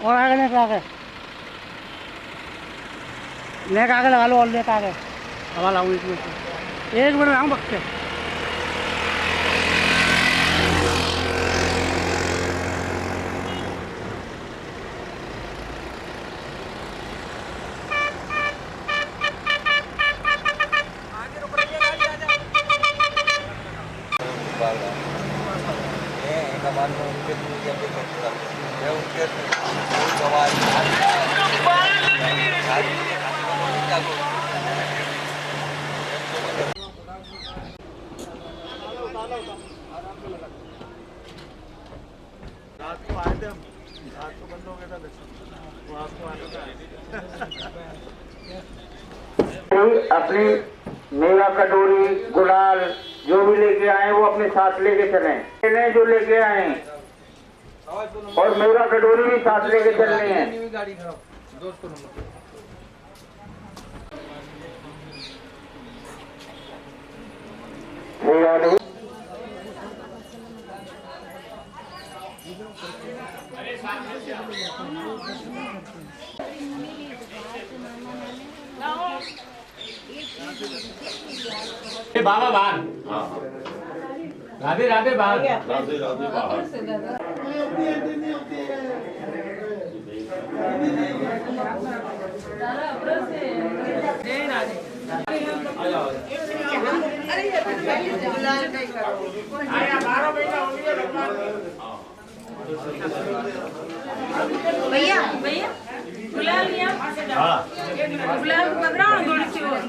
और आगे नेक आगे लगा लो और नेक आगे हवा लाऊंगी इसमें से 1 मिनट में आऊँ बक्के रात को आए थे हम, रात को बंद हो गया था दर्शन, वो आपको आने का अपनी मेवा कटोरी गुलाल जो भी लेके आए वो अपने साथ लेके चले जो लेके आए और मेवा कटोरी भी साथ लेके चल रहे हैं। बाबा बाहर राधे राधे बाहर राधे राधे बाहर भैया भैया गुलाल लिया गुलाल पकड़ा थोड़ी सी और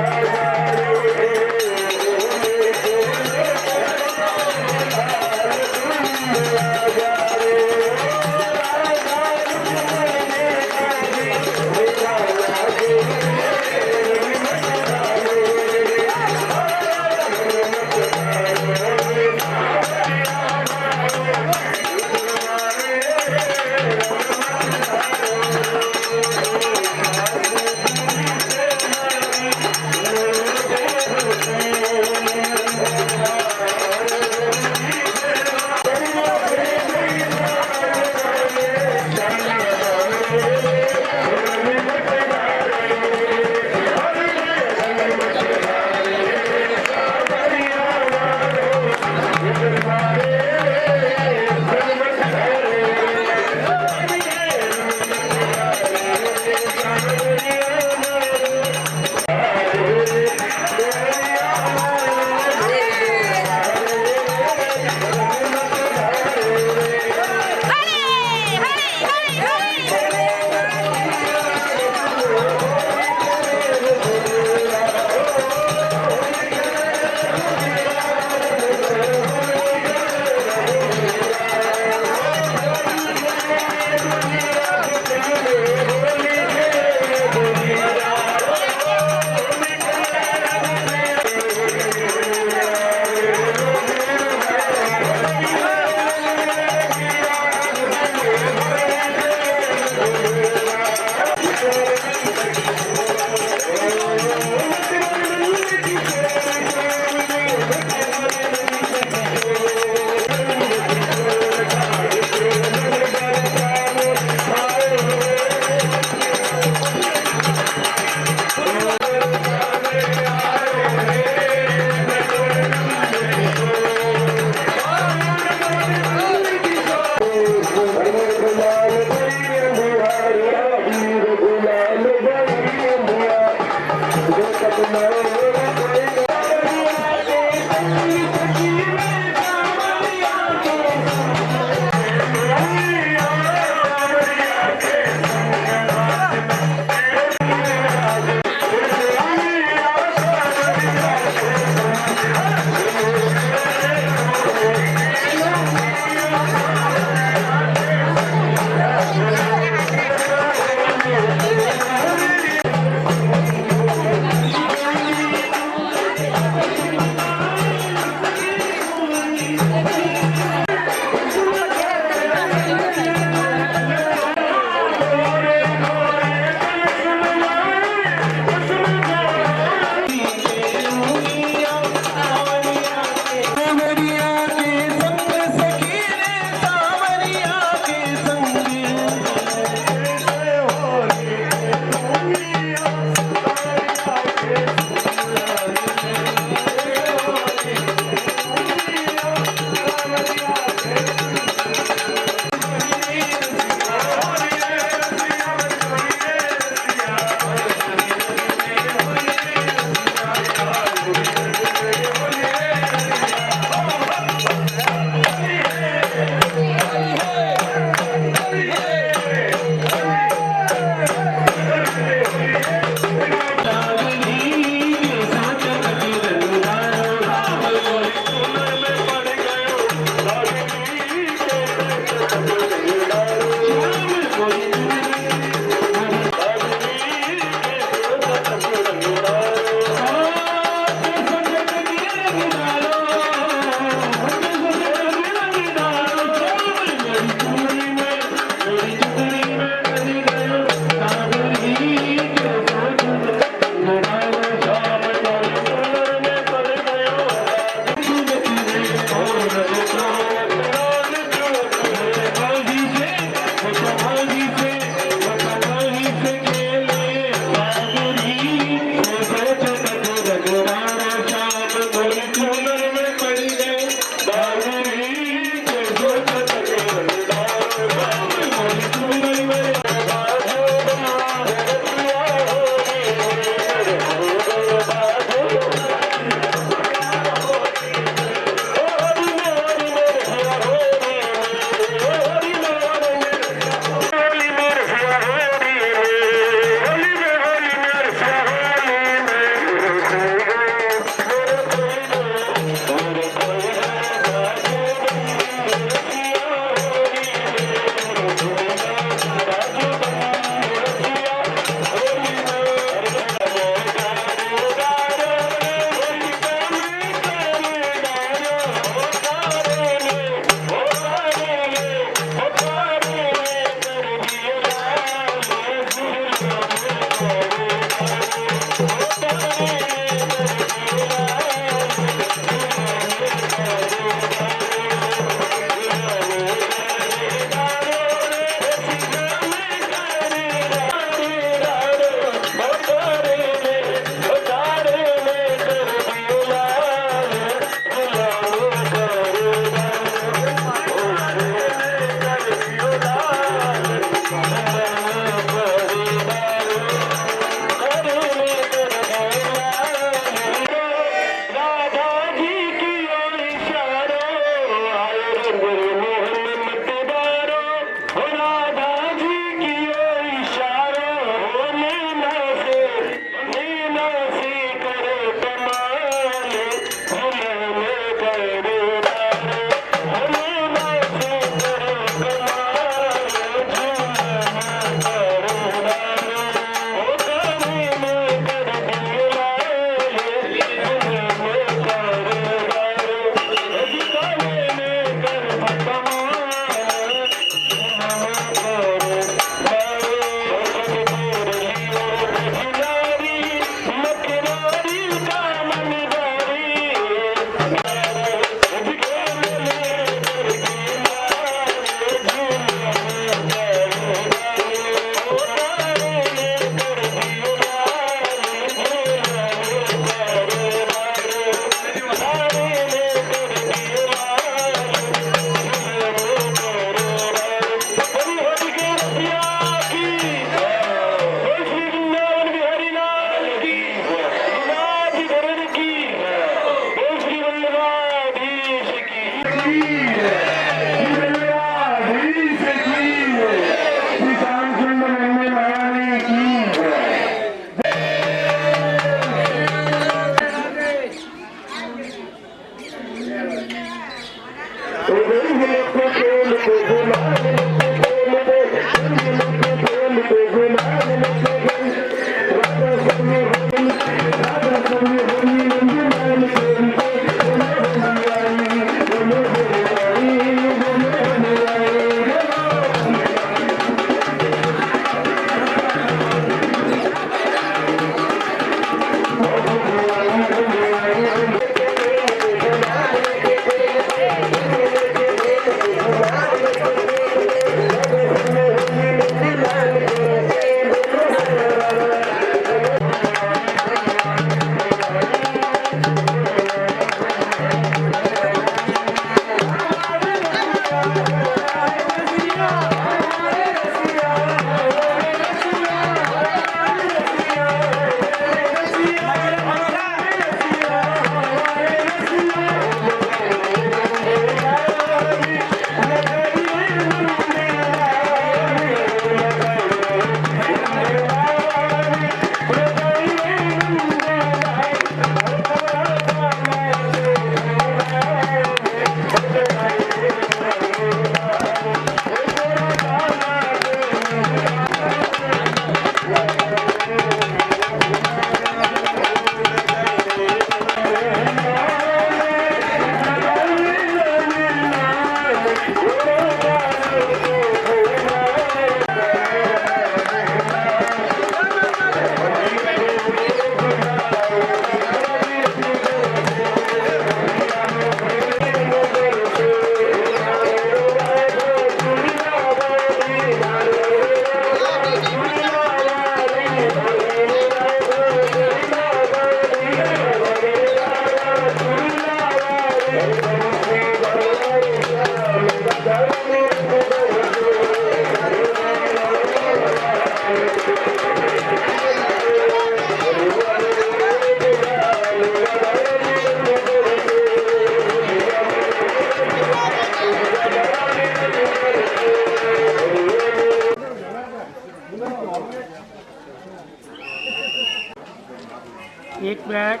एक मिनट।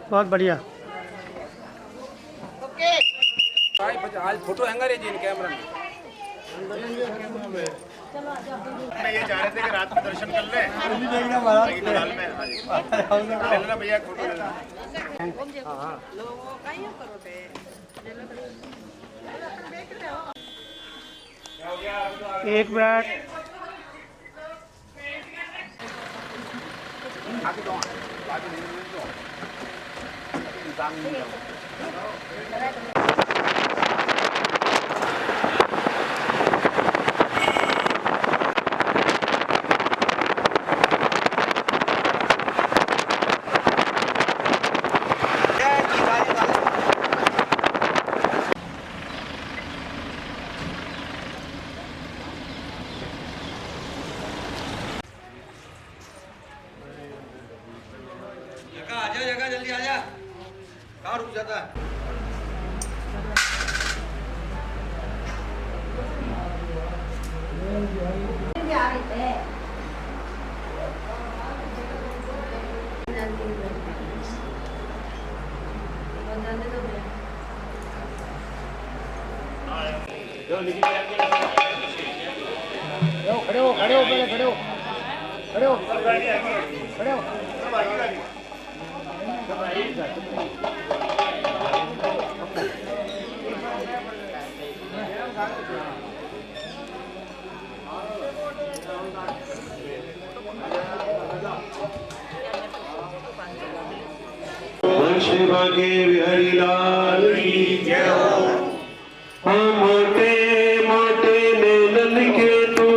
बहुत बढ़िया। आज फोटो हैंगर है जी इन कैमरा में। ये जा रहे थे कि रात में दर्शन कर ले। लेना भैया फोटो लेना। एक मिनट। आजा जगह जल्दी आजा। कहाँ रुक जाता है? खड़े हो पहले, खड़े हो। वंश भागे बिहारी लाल की जय हो। मोटे मोटे नैनन के तू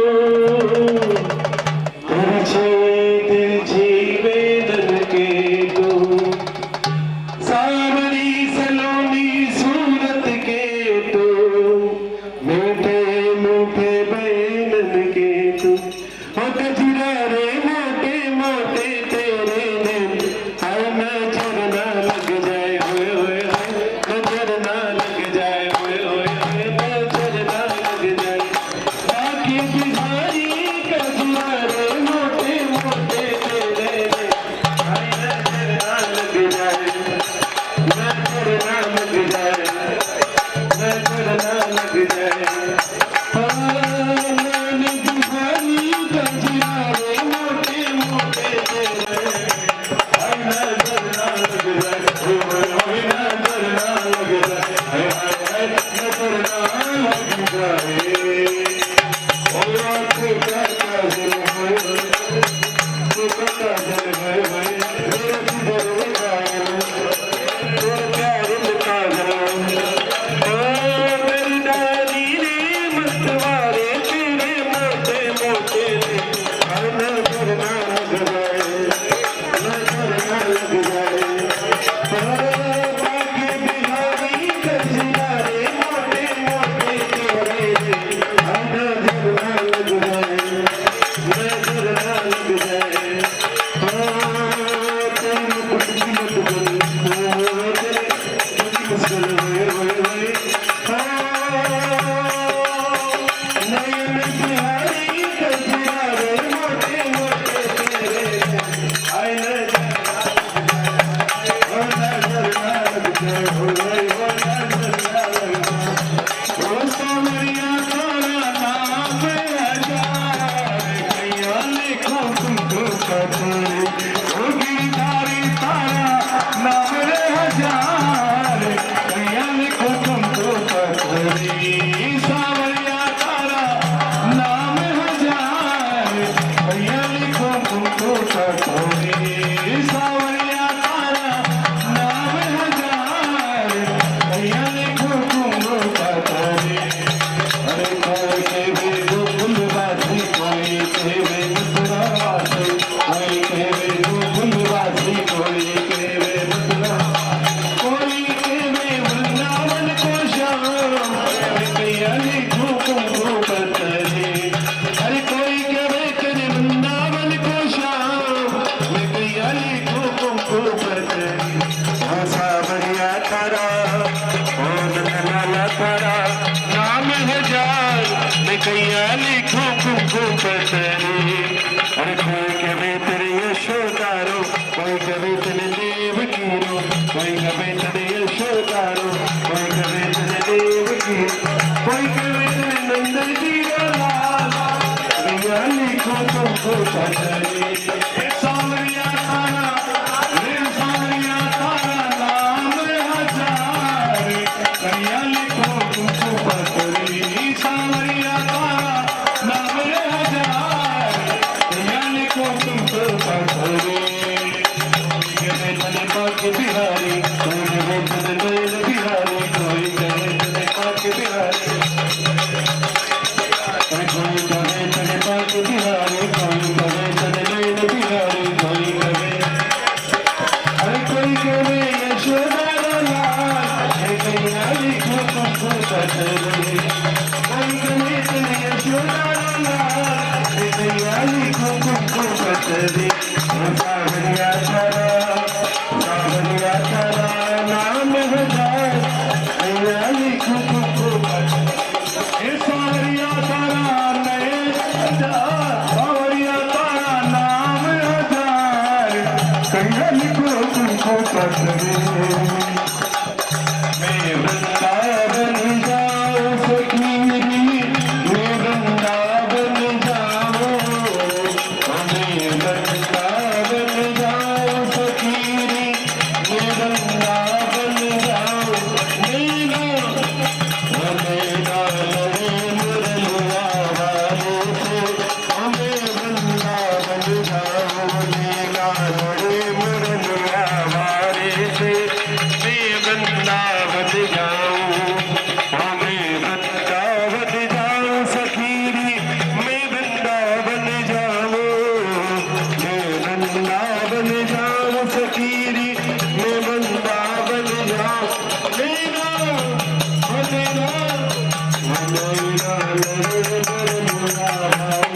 तिरछी वेदन के तू सावरी सलोनी सूरत के तू मीठे मीठे बैनन के तू गजरा रे मोटे मोटे तेरे नैन नजर ना लग जाए होए होए नजर ना लग जाए होए होए नजर ना लग जाए बाकी बिहारी गजरा रे मोटे मोटे तेरे नजर ना लग जाए नजर ना लग जाए नजर ना लग जाए बिहारी गजरा रे मोटे मोटे तेरे नजर ना लग जाए नजर ना लग जाए नजर ना लग जाए सावरिया तारा नाम हजार कैया लिखो कुमको पतरी अरे कोई कवे तेरे यशोदारो कोई कवे तेरे देव कीरो कोई कवे तेरे यशोदारो कोई कवे तेरे देव कीरो कोई कवे तेरे नंद जी लाल कैया लिखो कुमको पतरी सावरिया तारा नाम हजार कैया लिखो कुमको पतरी सावरिया तारा नाम हजार कैया लिखो कुमको पतरी कोई गए पाक बिहारी कोई गए बैल बिहारी कोई गए पाक बिहारी कोई गए पाक बिहारी कोई गए बैल बिहारी कोई गए अरे कोई गए यशोदा लाल कैया लिखो कुमको पतरी कोई गए यशोदा लाल कैया लिखो कुमको पतरी सावरिया तारा नाम हजार कैया लिखो कुमको पतरी सावरिया तारा सावरिया तारा नाम हजार कैया लिखो कुमको पतरी मैं वृंदावन जाऊं सखी मैं वृंदावन जाऊं मैं वृंदावन जाऊं सखी मैं वृंदावन जाऊं मेरा लड़े मुरलिया वाले से मैं वृंदावन जाऊं मेरा लड़े मुरलिया वाले से मैं वृंदावन जाऊं मैं वृंदावन जाऊं सखीरी मैं वृंदावन जाऊं मैं वृंदावन जाऊं सखीरी मैं वृंदावन जाऊं मेरा मेरा मेरा लड़े मुरलिया वाले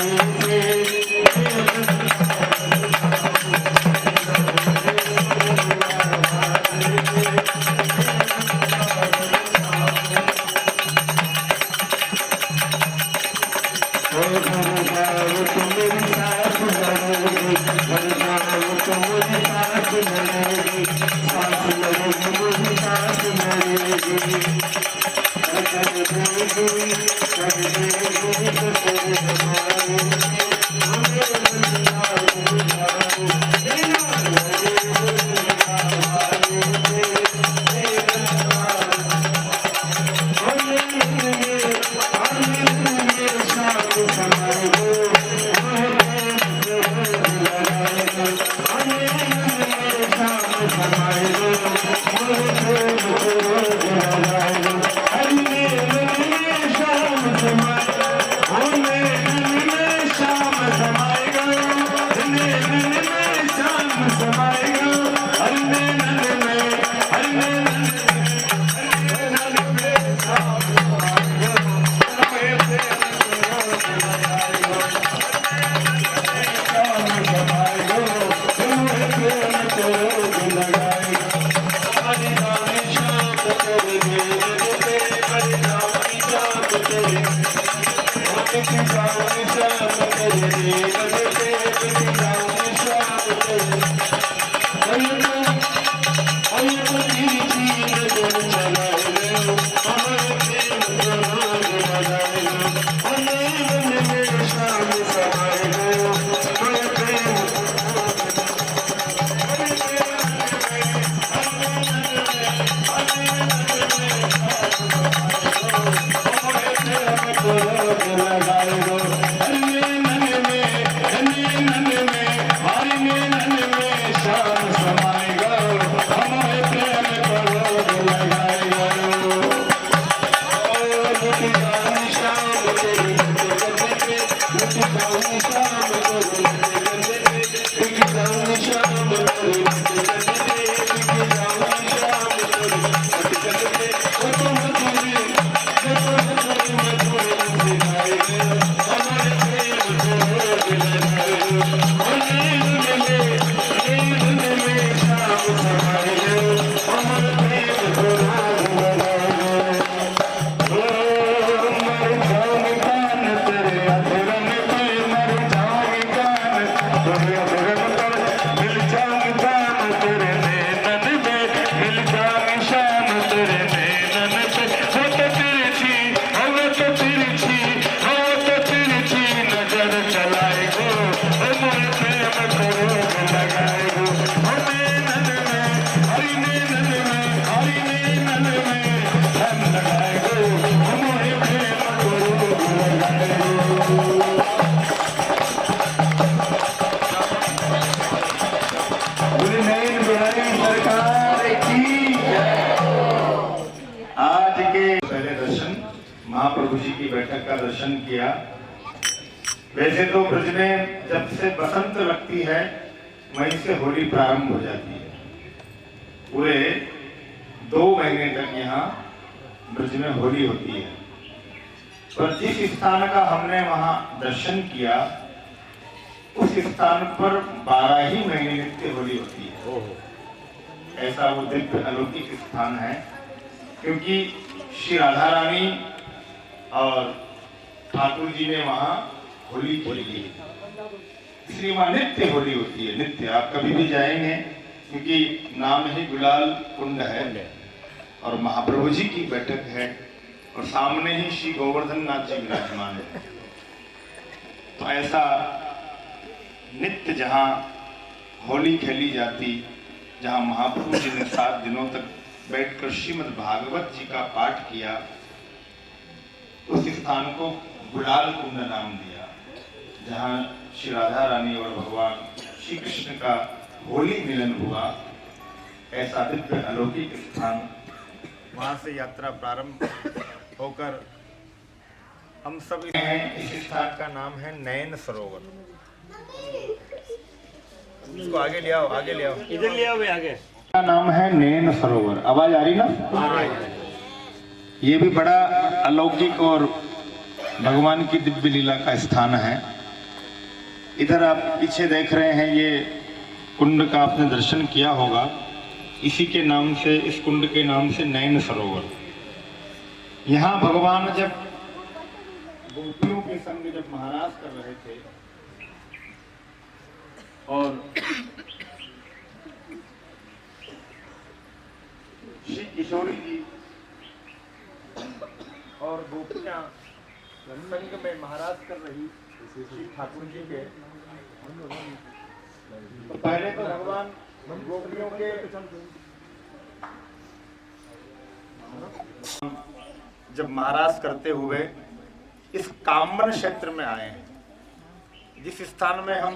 से लगाए दो दर्शन किया। वैसे तो ब्रज में जब से बसंत लगती है वहीं से होली प्रारंभ हो जाती है। पूरे 2 महीने तक यहाँ ब्रज में होली होती है। पर जिस स्थान का हमने वहां दर्शन किया उस स्थान पर 12 ही महीने नित्य होली होती है। ऐसा वो दिव्य अलौकिक स्थान है, क्योंकि श्री राधा रानी और ठाकुर जी ने वहां होली खेली, इसलिए वहां नित्य होली होती है। नित्य आप कभी भी जाएंगे, क्योंकि नाम ही गुलाल कुंड है और महाप्रभु जी की बैठक है और सामने ही श्री गोवर्धन नाथ जी विराजमान है। तो ऐसा नित्य जहां होली खेली जाती, जहां महाप्रभु जी ने 7 दिनों तक बैठकर श्रीमद् भागवत जी का पाठ किया, उस स्थान को गुलाल कुंड नाम दिया, जहां श्री राधा रानी और भगवान श्री कृष्ण का होली मिलन हुआ। ऐसा दिव्य अलौकिक स्थान, वहां से यात्रा प्रारंभ होकर हम सब हैं। इस स्थान का नाम है नयन सरोवर। इसको आगे ले आओ, आगे ले आओ, इधर ले आओ आगे। का नाम है नयन सरोवर। आवाज आ रही ना? ये भी बड़ा अलौकिक और भगवान की दिव्य लीला का स्थान है। इधर आप पीछे देख रहे हैं, ये कुंड का आपने दर्शन किया होगा। इसी के नाम से, इस कुंड के नाम से नयन सरोवर। यहाँ भगवान जब गोपियों के संग जब महाराज कर रहे थे और श्री किशोरी जी और गोपियां संग में महाराज कर रही श्री ठाकुर जी के, तो पहले तो भगवान गोपियों के जब महाराज करते हुए इस कामन क्षेत्र में आए हैं। जिस स्थान में हम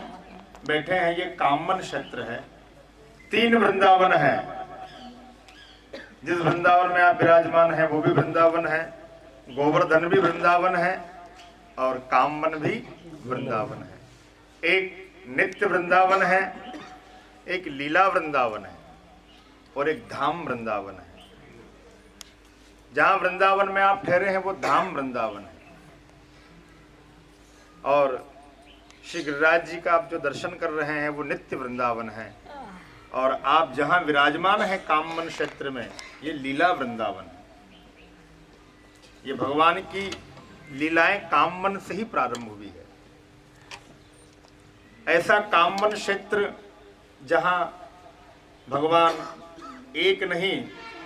बैठे हैं ये कामन क्षेत्र है। 3 वृंदावन है। जिस वृंदावन में आप विराजमान है वो भी वृंदावन है, गोवर्धन भी वृंदावन है और कामन भी वृंदावन है। एक नित्य वृंदावन है, एक लीला वृंदावन है और एक धाम वृंदावन है। जहां वृंदावन में आप ठहरे हैं वो धाम वृंदावन है। और श्री गिरिराज जी का आप जो दर्शन कर रहे हैं वो नित्य वृंदावन है। और आप जहां विराजमान है कामन क्षेत्र में, ये लीला वृंदावन है। ये भगवान की लीलाएं कामन से ही प्रारंभ हुई है। ऐसा कामन क्षेत्र जहां भगवान एक नहीं,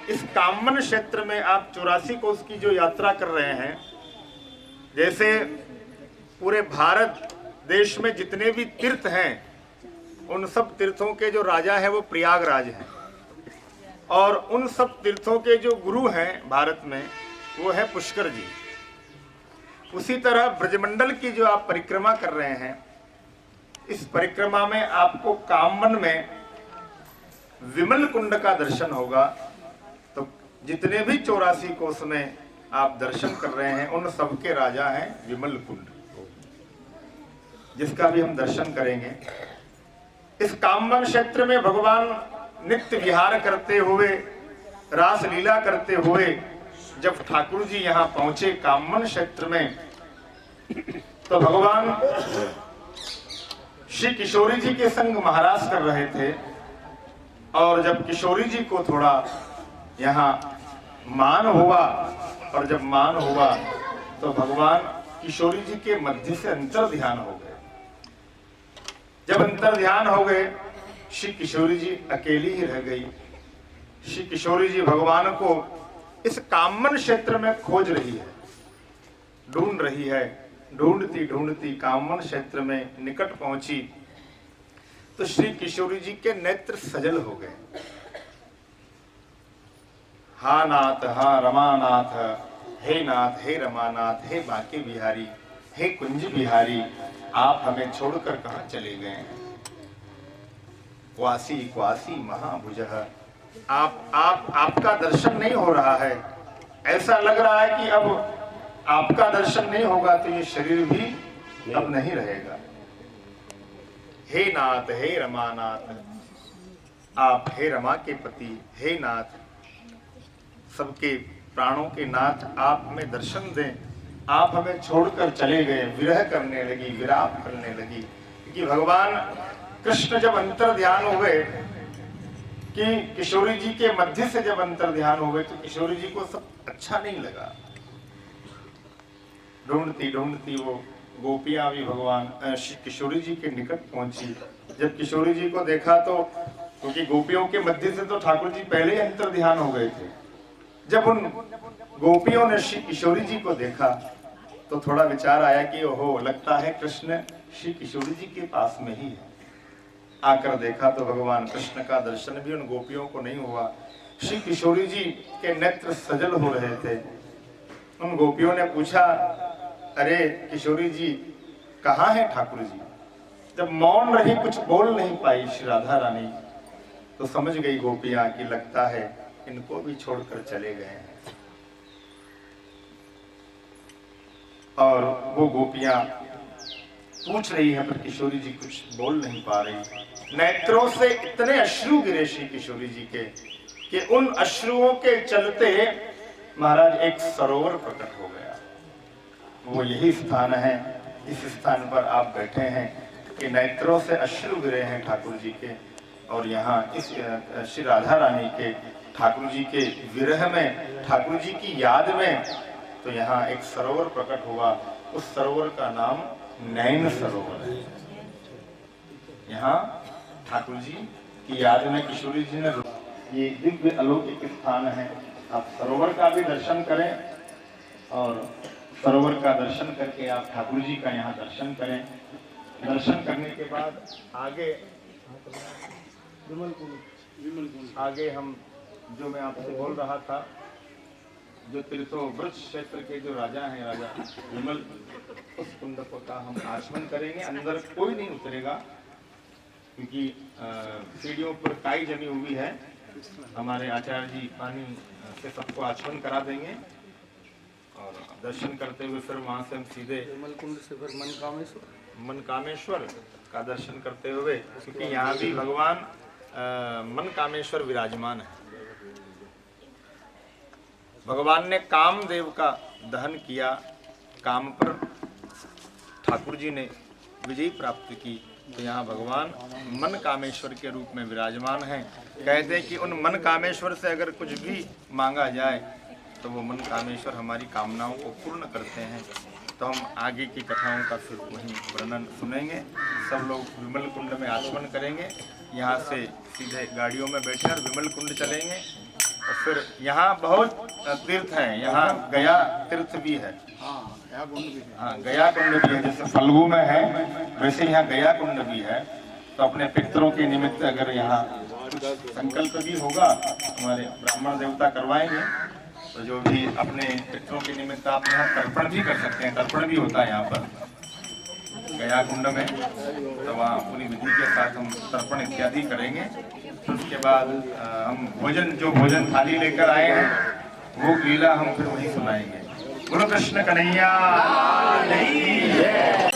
इस कामन क्षेत्र में आप 84 कोस की जो यात्रा कर रहे हैं, जैसे पूरे भारत देश में जितने भी तीर्थ हैं उन सब तीर्थों के जो राजा है वो प्रयागराज हैं और उन सब तीर्थों के जो गुरु हैं भारत में वो है पुष्कर जी। उसी तरह ब्रजमंडल की जो आप परिक्रमा कर रहे हैं, इस परिक्रमा में आपको कामन में विमल कुंड का दर्शन होगा। तो जितने भी 84 कोस में आप दर्शन कर रहे हैं उन सबके राजा हैं विमल कुंड, जिसका भी हम दर्शन करेंगे। इस कामन क्षेत्र में भगवान नित्य विहार करते हुए, रास लीला करते हुए जब ठाकुर जी यहाँ पहुंचे कामन क्षेत्र में, तो भगवान श्री किशोरी जी के संग महाराज कर रहे थे। और जब किशोरी जी को थोड़ा यहाँ मान हुआ, और जब मान हुआ तो भगवान किशोरी जी के मध्य से अंतर ध्यान हो गए। जब अंतर ध्यान हो गए, श्री किशोरी जी अकेली ही रह गई। श्री किशोरी जी भगवान को इस कामन क्षेत्र में खोज रही है, ढूंढ रही है। ढूंढती ढूंढती कामन क्षेत्र में निकट पहुंची तो श्री किशोरी जी के नेत्र सजल हो गए। हा नाथ, हा रमानाथ, हे नाथ, हे रमानाथ, हे बाके बिहारी, हे कुंज बिहारी, आप हमें छोड़कर कहां चले गए हैं? क्वासी क्वासी महाभुजः, आपका दर्शन नहीं हो रहा है। ऐसा लग रहा है कि अब आपका दर्शन नहीं होगा तो ये शरीर भी अब नहीं रहेगा। हे नाथ, हे रमानाथ, आप हे रमा के पति, हे नाथ, सबके प्राणों के नाथ, आप हमें दर्शन दें। आप हमें छोड़कर चले गए, विरह करने लगी, विराप करने लगी। क्योंकि भगवान कृष्ण जब अंतर ध्यान हुए कि किशोरी जी के मध्य से जब अंतर ध्यान हुए तो किशोरी जी को सब अच्छा नहीं लगा। ढूंढती ढूंढती वो गोपियां भी भगवान किशोरी जी के निकट पहुंची। जब किशोरी जी को देखा तो क्योंकि गोपियों के मध्य से तो ठाकुर जी पहले ही अंतर ध्यान हो गए थे। जब उन गोपियों ने श्री किशोरी जी को देखा तो थोड़ा विचार आया कि ओहो, लगता है कृष्ण श्री किशोरी जी के पास में ही है। आकर देखा तो भगवान कृष्ण का दर्शन भी उन गोपियों को नहीं हुआ। श्री किशोरी जी के नेत्र सजल हो रहे थे। उन गोपियों ने पूछा, अरे किशोरी जी कहाँ है ठाकुर जी? जब मौन रही, कुछ बोल नहीं पाई श्री राधा रानी, तो समझ गई गोपियां कि लगता है इनको भी छोड़कर चले गए हैं। और वो गोपियां पूछ रही है पर किशोरी जी कुछ बोल नहीं पा रही। नेत्रों से इतने अश्रु गिरे श्री किशोरी जी के कि उन अश्रुओं के चलते महाराज एक सरोवर प्रकट हो गया। वो यही स्थान है, इस स्थान पर आप बैठे हैं कि नेत्रों से अश्रु गिरे हैं ठाकुर जी के। और यहाँ इस श्री राधा रानी के ठाकुर जी के विरह में, ठाकुर जी की याद में, तो यहाँ एक सरोवर प्रकट हुआ। उस सरोवर का नाम नैन सरोवर है। यहाँ ठाकुर जी की याद में किशोरी जी ने, ये दिव्य अलौकिक स्थान है। आप सरोवर का भी दर्शन करें और सरोवर का दर्शन करके आप ठाकुर जी का यहाँ दर्शन करें। दर्शन करने के बाद आगे हम जो मैं आपसे बोल रहा था, जो तीर्थो वृक्ष क्षेत्र के जो राजा हैं, राजा विमल, उस कुंड का हम आचमन करेंगे। अंदर कोई नहीं उतरेगा क्योंकि सीढ़ियों पर काई जमी हुई है। हमारे आचार्य जी पानी से सबको आचमन करा देंगे और दर्शन करते हुए फिर वहाँ से हम सीधे विमल कुंड से फिर मनकामेश्वर का दर्शन करते हुए, क्योंकि यहाँ भी भगवान मनकामेश्वर विराजमान है। भगवान ने कामदेव का दहन किया, काम पर ठाकुर जी ने विजय प्राप्त की, तो यहाँ भगवान मन कामेश्वर के रूप में विराजमान हैं। कहते हैं कि उन मन कामेश्वर से अगर कुछ भी मांगा जाए तो वो मन कामेश्वर हमारी कामनाओं को पूर्ण करते हैं। तो हम आगे की कथाओं का फिर वहीं वर्णन सुनेंगे। सब लोग विमल कुंड में आचमन करेंगे। यहाँ से सीधे गाड़ियों में बैठे और विमल कुंड चलेंगे। और फिर यहाँ बहुत तीर्थ हैं। यहाँ गया तीर्थ भी है। हाँ, गया कुंड भी है। जैसे फल्गु में है वैसे यहाँ गया कुंड भी है। तो अपने पितरों के निमित्त अगर यहाँ कुछ संकल्प भी होगा, हमारे ब्राह्मण देवता करवाएंगे। तो जो भी अपने पितरों के निमित्त आप यहाँ तर्पण भी कर सकते हैं। तर्पण भी होता है यहाँ पर गया कुंड में। तो वहाँ पूरी विधि के साथ हम तर्पण इत्यादि करेंगे। तो उसके बाद हम भोजन थाली लेकर आए हैं, वो लीला हम फिर वहीं सुनाएंगे। गुरु कृष्ण कन्हैया राधे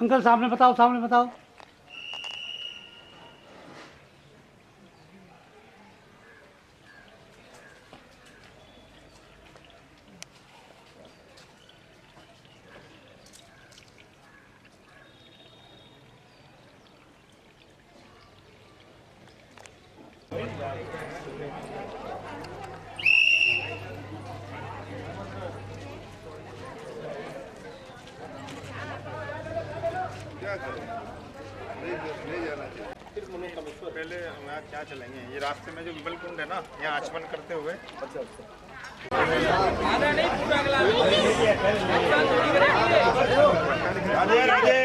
अंकल सामने बताओ, सामने बताओ। पहले हम यहाँ क्या चलेंगे, ये रास्ते में जो विमल कुंड है ना, यहाँ आचमन करते हुए। राधे राधे।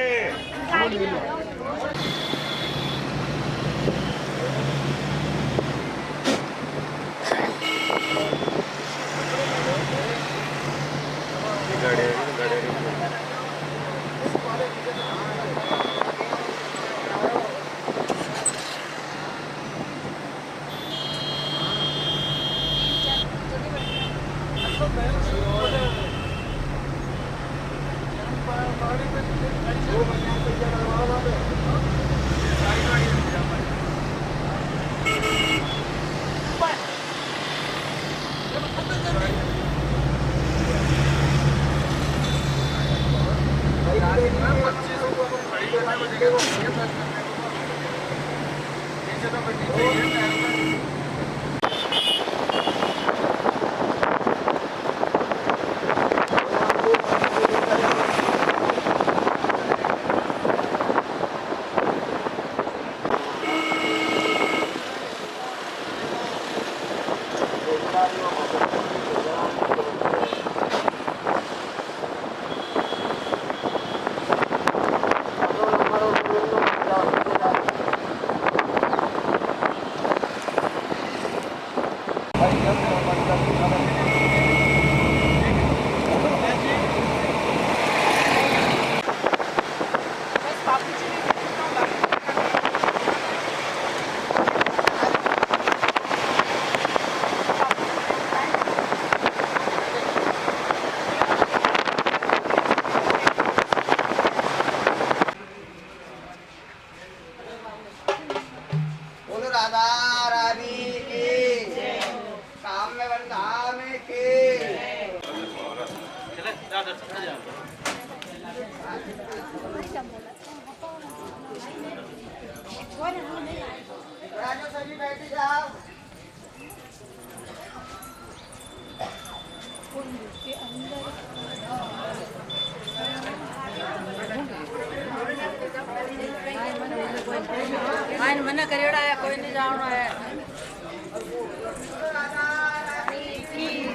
मना करेड़ा है, कोई नहीं जाना है।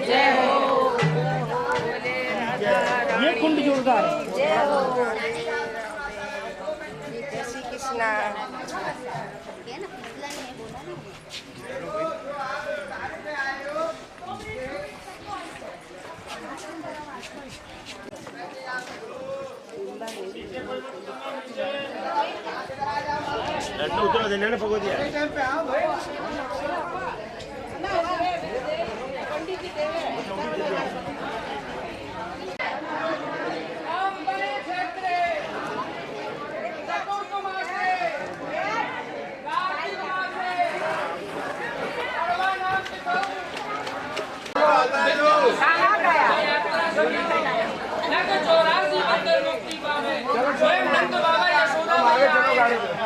जय हो ये कुंड जोरदार है। जय हो श्री कृष्णा। उतना देने ने पको दिया।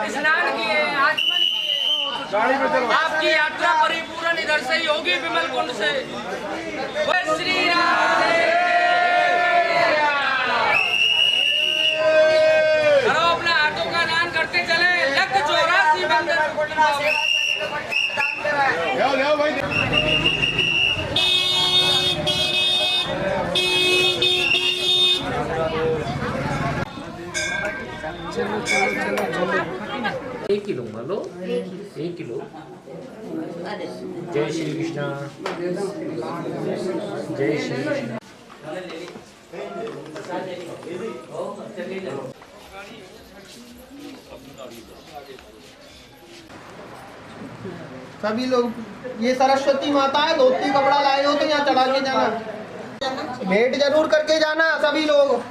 स्नान किए, आचमन किए, आपकी यात्रा परिपूर्ण इधर से ही होगी, विमल कुंड से। जय श्री राम। करो अपना हाथों का दान करते चले। लग 84 बंदर एक किलो लो, 1 किलो। जय श्री कृष्णा, जय श्री कृष्णा। सभी लोग, ये सरस्वती माता है, धोती कपड़ा लाए हो तो यहाँ चढ़ा के जाना, भेंट जरूर करके जाना सभी लोग।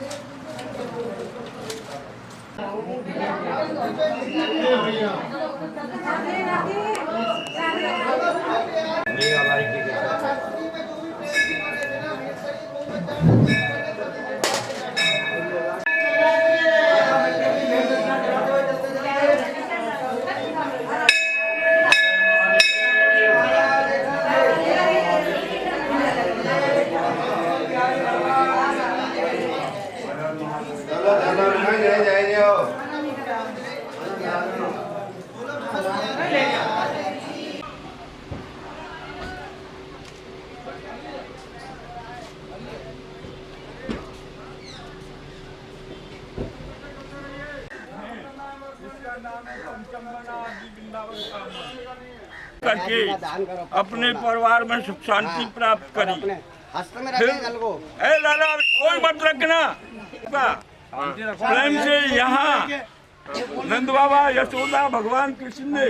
करके अपने परिवार में सुख शांति प्राप्त करी। फिर ए लाला कोई मत रखना, प्रेम से यहाँ नंद बाबा यशोदा भगवान कृष्ण ने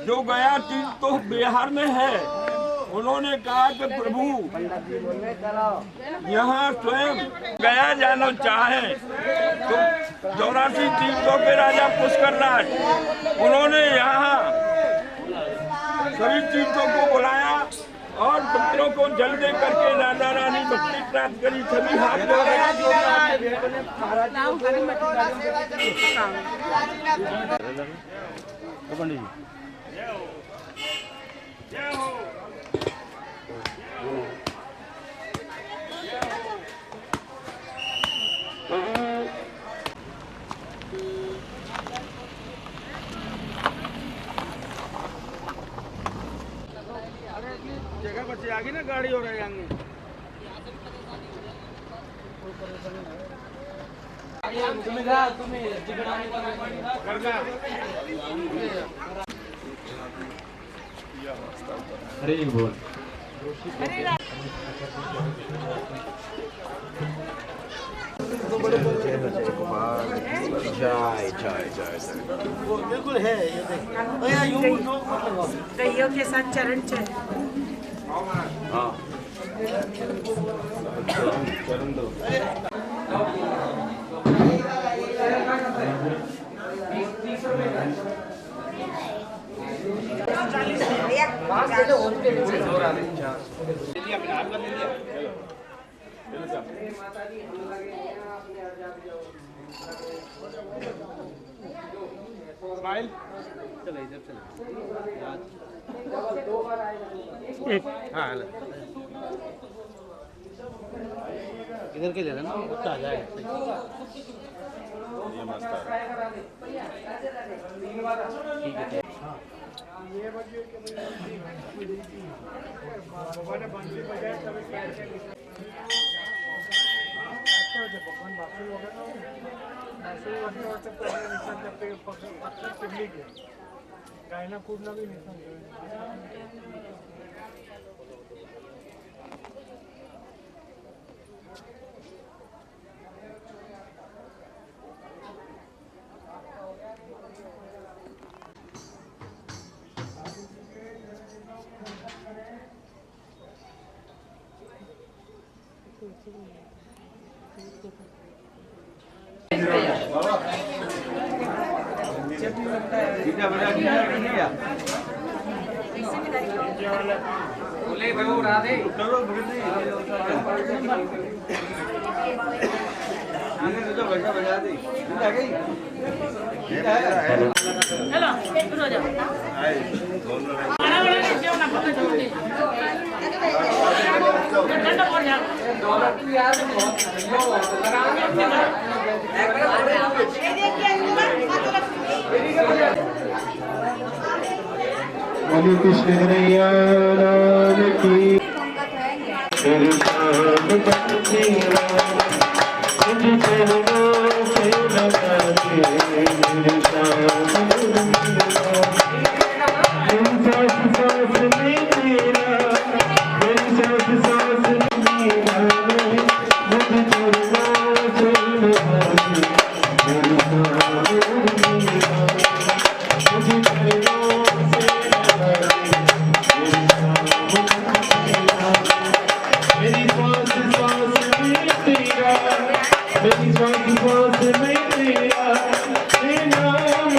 जो गया तीर्थ तो बिहार में है, उन्होंने कहा कि प्रभु यहाँ स्वयं गया जाना चाहे तो 84 तीर्थों के राजा पुष्करराज उन्होंने यहाँ सभी तीर्थों को बुलाया और पुत्रों को जल दे करके राधा रानी भक्ति प्राप्त करी। सभी हाथ जोड़ रहे जगह बची आगे ना गाड़ी हो रही आगे। अरे बोल बिल्कुल है कईयों के साथ चरण चल चरण दो। स्माइल चलो इधर चलो एक हाँ इधर के ले लेना आ जाएगा। ये मस्त है। ठीक है ये भगवान बासुरी वगैरह गायना कूदना भी नहीं बोले प्रभु राधे बजा दी चलो शुरू हो जाओ खाना वाला नहीं क्यों ना पता चलती ठंडा पड़ जाओ बोलो कृष्ण कन्हैया लाल की तेरे नाम बंदे तुझ चरणों से लगा के मेरे साथ सांस सांस में तेरा मेरी सांस सांस में तेरा मुझ चरणों से लगा के मेरे साथ मुझे चरणों से मेरी सांस सांस में तेरा मेरी सांस सांस में तेरा नाम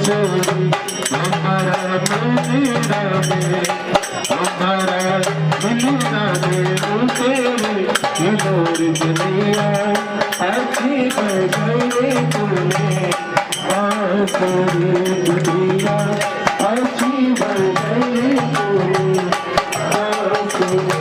बांसुरी हमारा मंदिरा में हमारा मिलना दे तेरे हिलोर जलिया अच्छी बजाए तूने बांसुरी दुनिया अच्छी बजाए तूने बांसुरी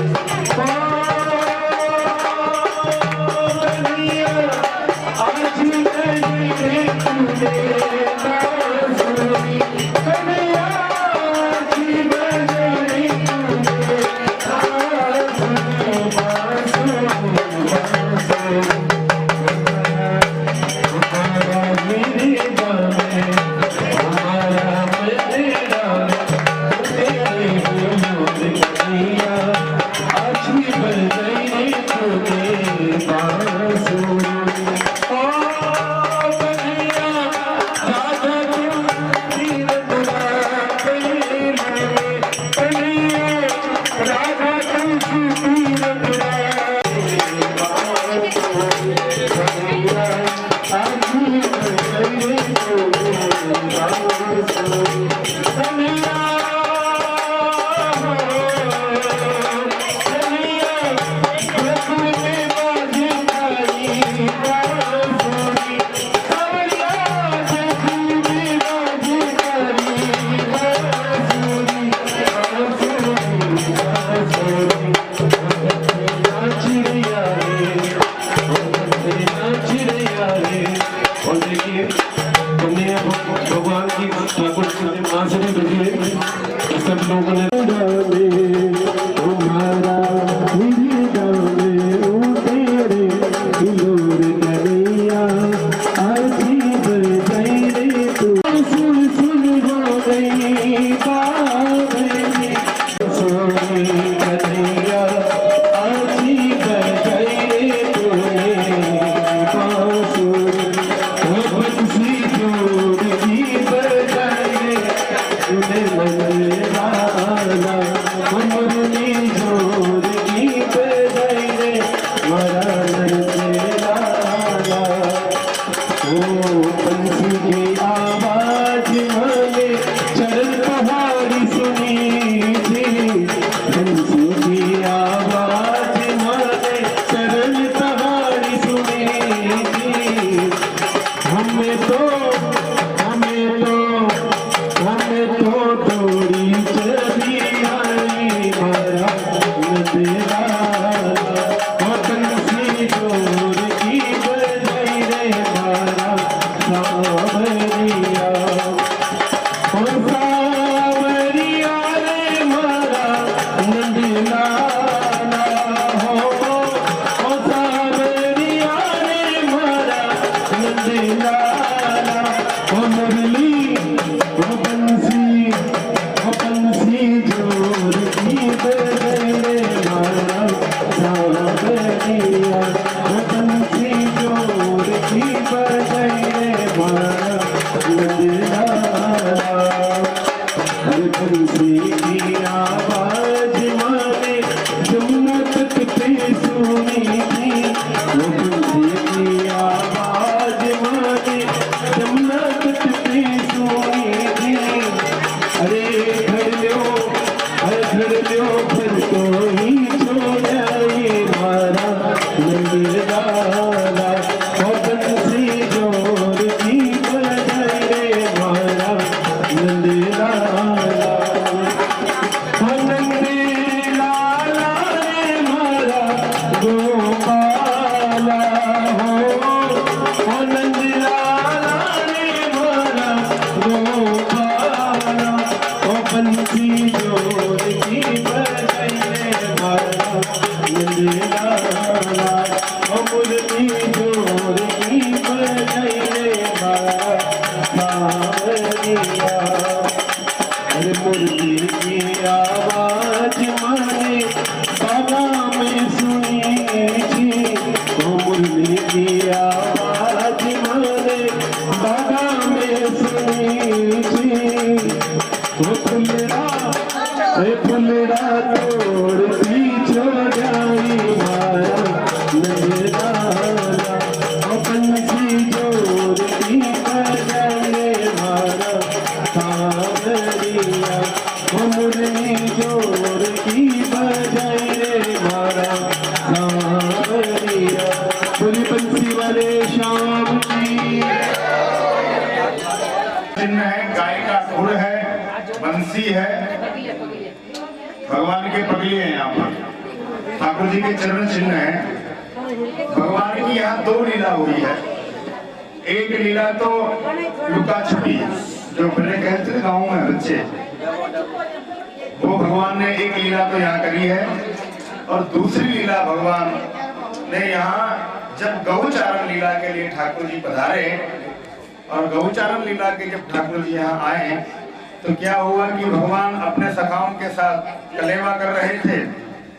भगवान की ठाकुर मां से भी देखिए सब लोगों ने तुम्हारा तेरे हिलोर जलिया अच्छी बजाई रे तू सुन सुन हो गई सोनी कन्हैया अच्छी बजाई रे तूने बांसुरी बंसी जोड़ी बजाए तूने मनवाला मुरली जोड़ी बजाए मरा लाला ओ बंसी की आवाज माने चरण पहाड़ी सुनी थी बंसी की आवाज माने चरण पहाड़ी सुनी थी हमें तो थोड़ी चली आई मारा नदेरा बंसी जोर की बजाई रे मारा सावरिया सावरिया रे मारा नंदलाला हो सावरिया रे मारा नंदलाला मुरली बंसी जोर की बजाए मारा सावरिया बंसी जोर की बजाए मारा नंदलाला बंसी की आवाज माने जमुना तट पे सुनी थी बंसी की आवाज माने जमुना तट पे सुनी थी अरे घर लो फिर तो ही छोड़ाई मारा नंदलाला बंसी जोर की बजाई रे मारा नंदलाला नंदलाला रे मारा गोपाला हो नंदलाला रे मारा गोपाला बंसी जोर की बजाई रे मारा नंदलाला मुरली जोर की बजाई रे मारा सावरिया अरे मुरली की आवाज माने बाबा में सुनी थी मुरली की आवाज माने बाबा में सुनी थी फुलड़ा तोड़ पीछो जाई मारा नंदलाला बंसी जोर की बजाए मारा सांवरिया वो मुरली जोर की बजाई रे मारा सांवरिया बोली बंसी वाले श्याम जी। चिन्ह है, गाय का खुर है, बंसी है, भगवान के पगले हैं यहाँ पर, ठाकुर जी के चरण चिन्ह है। भगवान की यहाँ दो लीला हुई है। एक लीला तो लुका छुपी, जो बड़े कहते थे गाँव में बच्चे, वो भगवान ने एक लीला तो यहाँ करी है। और दूसरी लीला भगवान ने यहाँ जब गौचारण लीला के लिए ठाकुर जी पधारे, और गौचारण लीला के जब ठाकुर जी यहाँ आए तो क्या हुआ कि भगवान अपने सखाओं के साथ कलेवा कर रहे थे,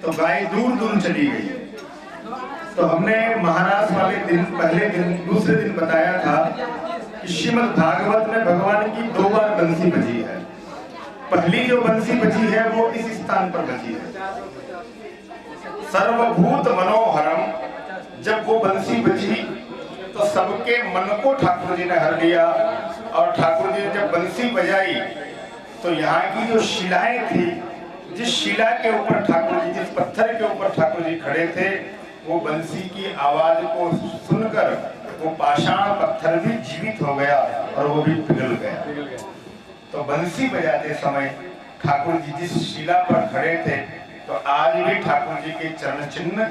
तो गाय दूर दूर चली गई। तो हमने महाराज वाले दिन, पहले दिन, दूसरे दिन बताया था कि श्रीमद् भागवत में भगवान की 2 बार बंसी बजी है। पहली जो बंसी बजी है वो इस स्थान पर बजी है, सर्वभूत मनोहरम। जब वो बंसी बजी तो सबके मन को ठाकुर जी ने हर लिया। और ठाकुर जी ने जब बंसी बजाई तो यहाँ की जो शिलाएं थी, जिस शिला के ऊपर ठाकुर जी, जिस पत्थर के ऊपर ठाकुर जी खड़े थे, वो बंसी की आवाज को सुनकर वो पाषाण पत्थर भी जीवित हो गया और वो भी पिघल गया। तो बंसी बजाते समय ठाकुर जी जिस शिला पर खड़े थे, तो आज भी ठाकुर जी के चरण चिन्ह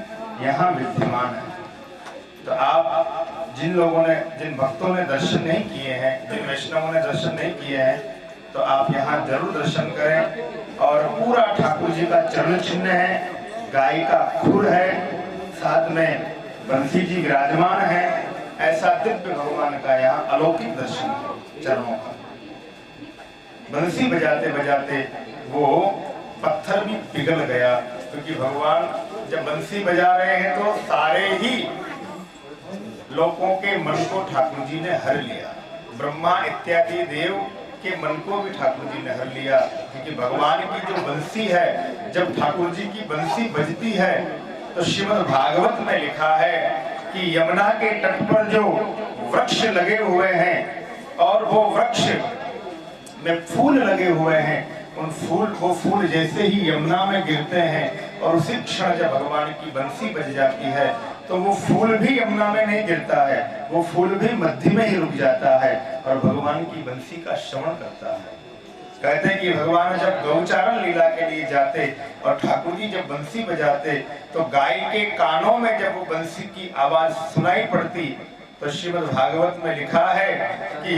यहाँ विद्यमान है। तो आप जिन लोगों ने, जिन भक्तों ने दर्शन नहीं किए हैं, जिन वैष्णवों ने दर्शन नहीं किए हैं, तो आप यहाँ जरूर दर्शन करें। और पूरा ठाकुर जी का चरण चिन्ह है, गाय का खुर है, साथ में बंसी जी विराजमान है। ऐसा दिव्य भगवान का यहाँ अलौकिक दर्शन है चरणों का। बंसी बजाते बजाते वो पत्थर भी पिघल गया, क्योंकि भगवान जब बंसी बजा रहे हैं तो सारे ही लोगों के मन को ठाकुर जी ने हर लिया। ब्रह्मा इत्यादि देव के मन को भी ठाकुर जी ने हर लिया, क्योंकि भगवान की जो बंसी है, जब ठाकुर जी की बंसी बजती है तो श्रीमद् भागवत में लिखा है कि यमुना के तट पर जो वृक्ष लगे हुए हैं और वो वृक्ष में फूल लगे हुए हैं, उन वो फूल जैसे ही यमुना में गिरते हैं और उसी क्षण जब भगवान की बंसी बज जाती है तो वो फूल भी यमुना में नहीं गिरता है, वो फूल भी मध्य में ही रुक जाता है और भगवान की बंसी का श्रवण करता है। कहते हैं कि भगवान जब गौचारण लीला के लिए जाते और ठाकुर जी जब बंसी बजाते तो गाय के कानों में जब वो बंसी की आवाज सुनाई पड़ती, तो श्रीमद् भागवत में लिखा है कि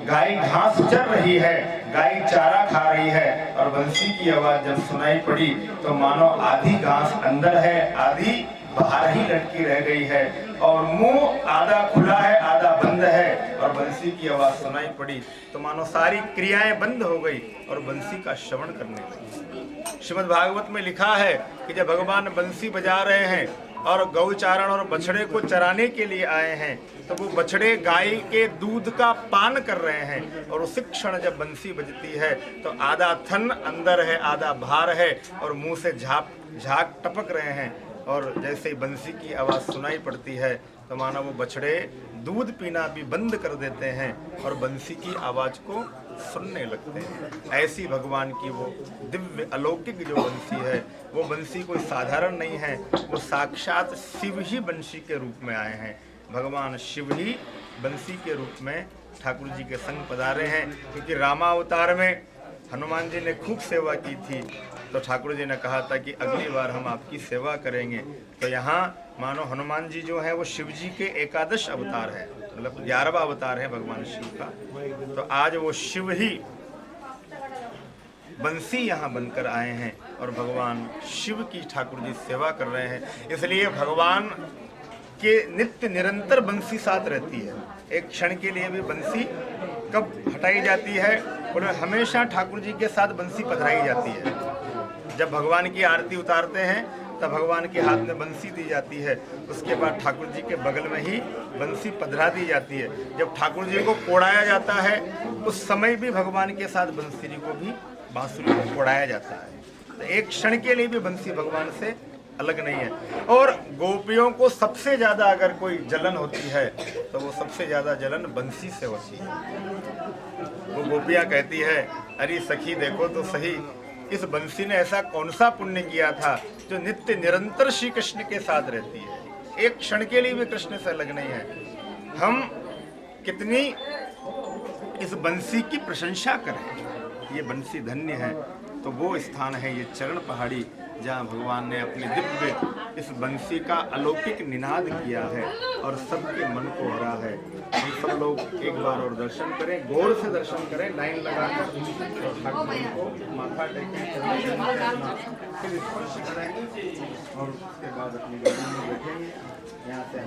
गाय घास चर रही है, गाय चारा खा रही है, और बंसी की आवाज जब सुनाई पड़ी तो मानो आधी घास अंदर है, आधी बाहर ही लटकी रह गई है, और मुंह आधा खुला है आधा बंद है, और बंसी की आवाज सुनाई पड़ी तो मानो सारी क्रियाएं बंद हो गई और बंसी का श्रवण करने लगी। श्रीमद् भागवत में लिखा है कि जब भगवान बंसी बजा रहे हैं और गौचारण और बछड़े को चराने के लिए आए हैं, तो वो बछड़े गाय के दूध का पान कर रहे हैं, और उसी क्षण जब बंसी बजती है तो आधा थन अंदर है आधा बाहर है, और मुंह से झाग टपक रहे हैं, और जैसे ही बंसी की आवाज़ सुनाई पड़ती है तो मानो वो बछड़े दूध पीना भी बंद कर देते हैं और बंसी की आवाज़ को सुनने लगते हैं। ऐसी भगवान की वो दिव्य अलौकिक जो बंसी है, वो बंसी कोई साधारण नहीं है, वो साक्षात शिव ही बंसी के रूप में आए हैं। भगवान शिव ही बंसी के रूप में ठाकुर जी के संग पधारे हैं, क्योंकि रामावतार में हनुमान जी ने खूब सेवा की थी, तो ठाकुर जी ने कहा था कि अगली बार हम आपकी सेवा करेंगे। तो यहाँ मानो हनुमान जी जो है वो शिव जी के एकादश अवतार है, मतलब 11वां अवतार है भगवान शिव का। तो आज वो शिव ही बंसी यहाँ बनकर आए हैं और भगवान शिव की ठाकुर जी सेवा कर रहे हैं। इसलिए भगवान के नित्य निरंतर बंसी साथ रहती है, एक क्षण के लिए भी बंसी कब हटाई जाती है, और हमेशा ठाकुर जी के साथ बंसी पधराई जाती है। जब भगवान की आरती उतारते हैं तब भगवान के हाथ में बंसी दी जाती है, उसके बाद ठाकुर जी के बगल में ही बंसी पधरा दी जाती है। जब ठाकुर जी को कोड़ाया जाता है उस समय भी भगवान के साथ बंसी को भी, बांसुरी को कोड़ाया जाता है। तो एक क्षण के लिए भी बंसी भगवान से अलग नहीं है। और गोपियों को सबसे ज़्यादा अगर कोई जलन होती है तो वो सबसे ज़्यादा जलन बंसी से होती है। वो गोपियाँ कहती है, अरे सखी देखो तो सही, इस बंसी ने ऐसा कौन सा पुण्य किया था जो नित्य निरंतर श्री कृष्ण के साथ रहती है, एक क्षण के लिए भी कृष्ण से अलग नहीं है। हम कितनी इस बंसी की प्रशंसा करें, ये बंसी धन्य है। तो वो स्थान है ये चरण पहाड़ी, जहाँ भगवान ने अपने दिव्य इस बंसी का अलौकिक निनाद किया है और सबके मन को हरा है। हम सब लोग एक बार और दर्शन करें, गौर से दर्शन करें, लाइन लगाकर ठाकुर को माथा टेकें, फिर स्पर्श करें और उसके बाद अपनी गाड़ी में बैठेंगे। यहाँ से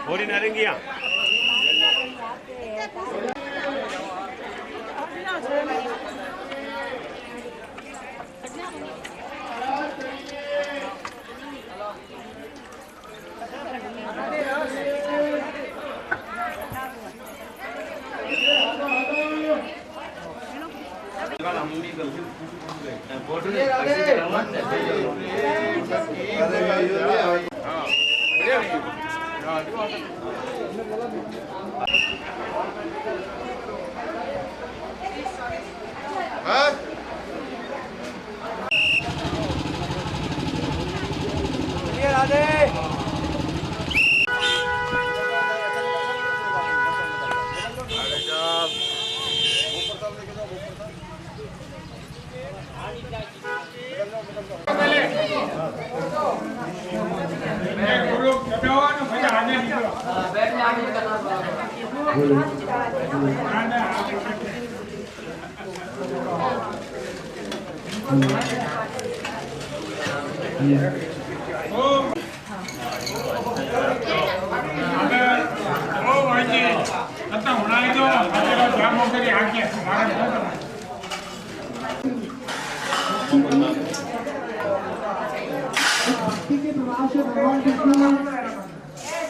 बोरी नारंगिया भक्ति के प्रभाव से भगवान कृष्ण ने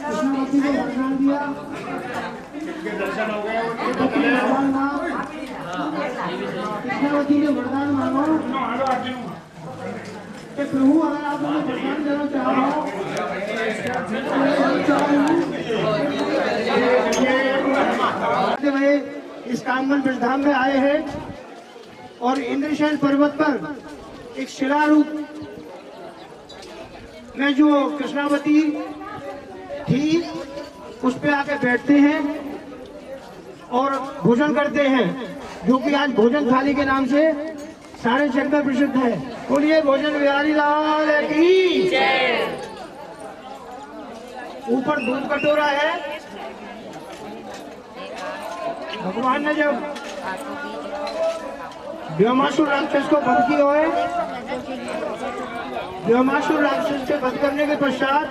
कृष्णावती को वरदान दिया। कृष्णावती ने वरदान मांगा कि प्रभु अगर आप मुझे वरदान देना चाहो तो वे इस कामगन ब्रजधाम में आए हैं और इंद्रशैल पर्वत पर एक शिला रूप में जो कृष्णावती थी उस पे आके बैठते हैं और भोजन करते हैं, जो कि आज भोजन थाली के नाम से सारे जग में प्रसिद्ध है। बोलिए भोजन बिहारी लाल की जय। ऊपर दूध कटोरा है। भगवान ने जब व्योमासुर राक्षस को वध किया है, व्योमासुर राक्षस से वध करने के पश्चात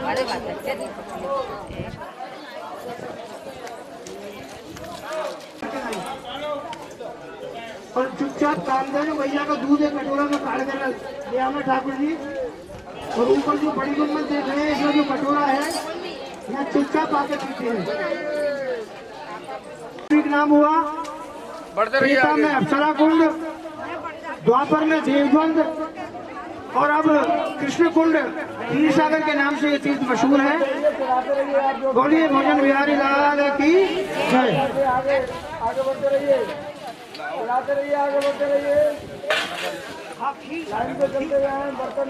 और चुपचाप कामधेनु मैया का दूध एक कटोरा में काट कर ले आना ठाकुर जी। और ऊपर जो बड़ी गुम्बद देख रहे हैं, इसमें जो कटोरा है यहाँ चुपचाप आके पीते हैं। नाम हुआ त्रेता में अप्सरा कुंड, द्वापर में देवबंद और अब कृष्ण कुंड क्षीर सागर के नाम से ये तीर्थ मशहूर है। बोलिए भोजन बिहारी लाल की जय। आगे बढ़ते रहिए, चलाते रहिए, आगे बढ़ते रहिए। लाइन पे चलते जाएं, बर्तन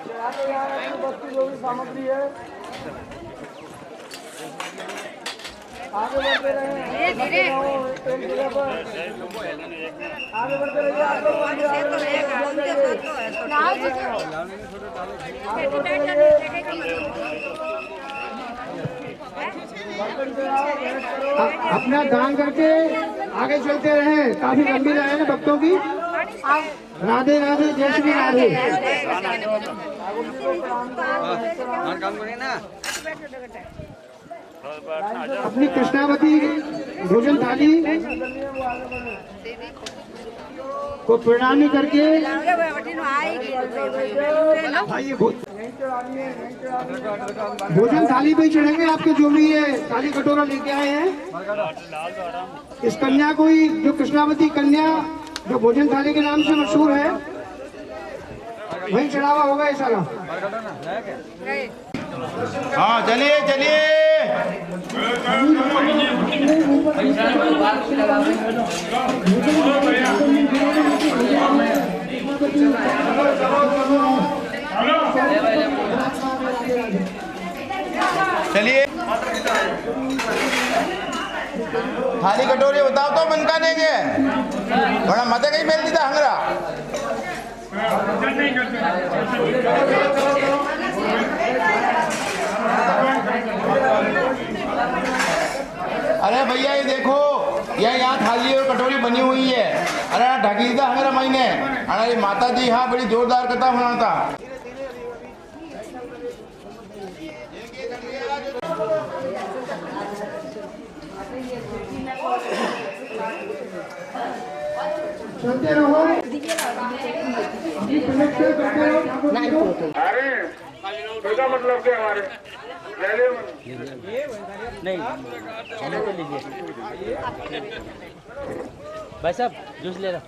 चलाते जाएं, बस्ती जो भी सामग्री है आगे बढ़ते रहे, धीरे एक जगह पर आगे बढ़ते रहिए। अपना दान करके आगे चलते रहे। काफी लंबी लाइन है भक्तों की। राधे राधे, जय श्री राधे। अपनी कृष्णावती भोजन थाली को प्रणामी करके भोजन थाली पे चढ़ेंगे। आपके जो भी ये थाली कटोरा लेके आए हैं, इस कन्या को ही, जो कृष्णावती कन्या जो भोजन थाली के नाम से मशहूर है, वही चढ़ावा होगा ये सारा। हाँ चलिए चलिए। चलिए थाली कटोरी बताओ तो मन का नहीं है बड़ा मत कहीं मिल दीदा हंगरा। अरे भैया ये देखो, यहाँ थाली और कटोरी बनी हुई है। अरे ढकी दीदा हंगरा महीने। अरे माता जी हाँ बड़ी जोरदार कथा बनाता। चलते रहो। अरे इसका मतलब क्या हमारे नहीं चलो तो लीजिए भाई साहब, जूस ले रहा।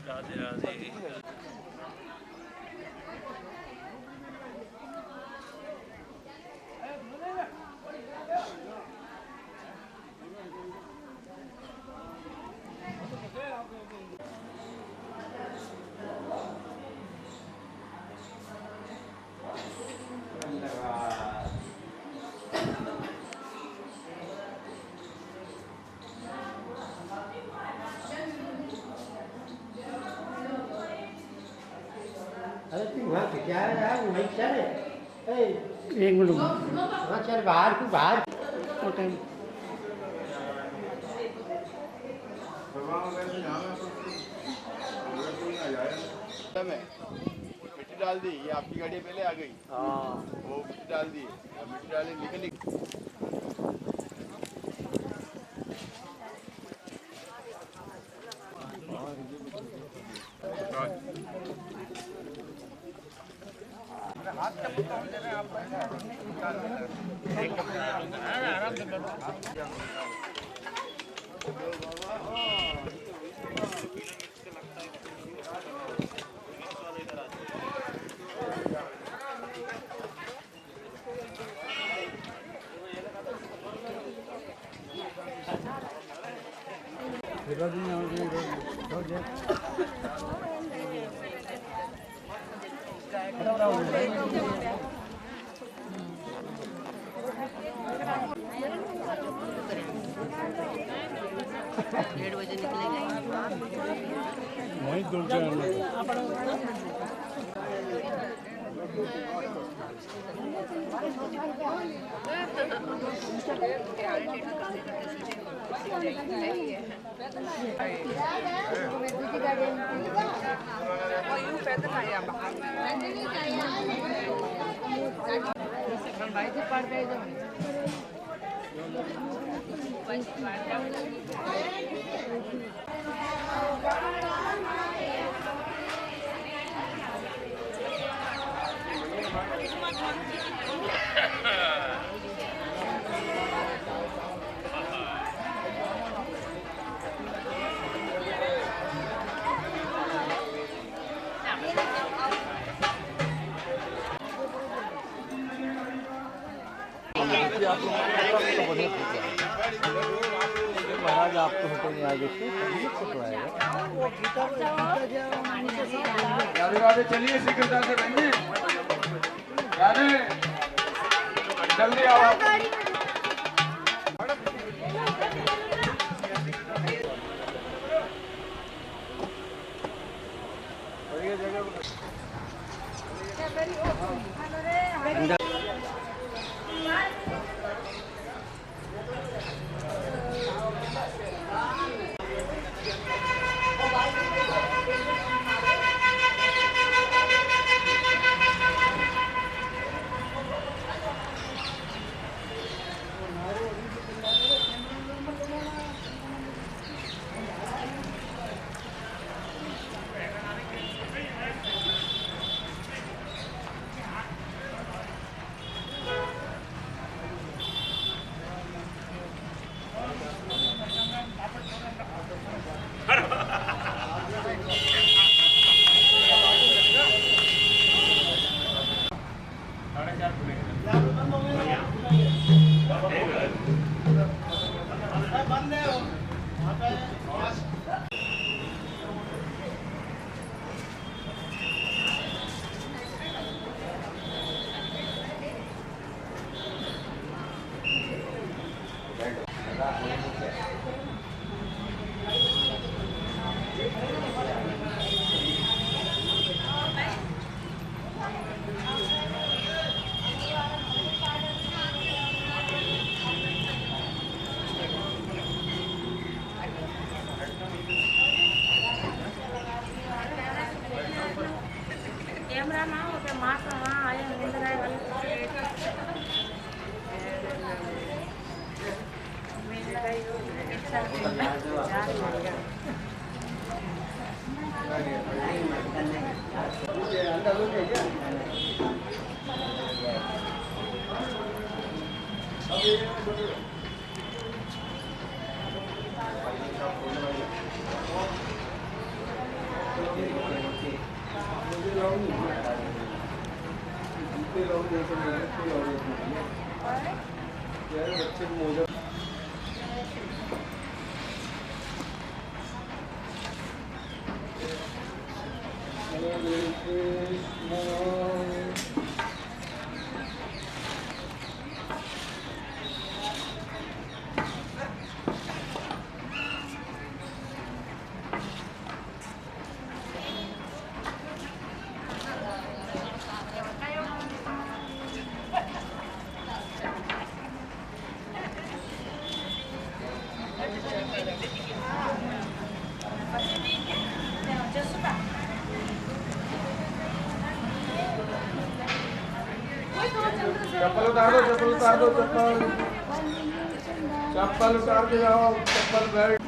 राधे राधे। एक मिनट चल बाहर को बाहर टाइम मिट्टी डाल दी, ये आपकी गाड़ी पहले आ गई। वो मिट्टी डाल दी, मिट्टी डाली निकल वहीं दूर से महाराज आपको होटल में आगे से फोटो आएगा। राधे राधे, चलिए सेक्रेटरी से बहनी राधे, जल्दी आओ आप। कैमरा ना हो तो मास्क वहाँ आए अंदर आए वाले चप्पल उतार दो, चप्पल उतार दो, चप्पल चप्पल उतार के जाओ, चप्पल बेल्ट।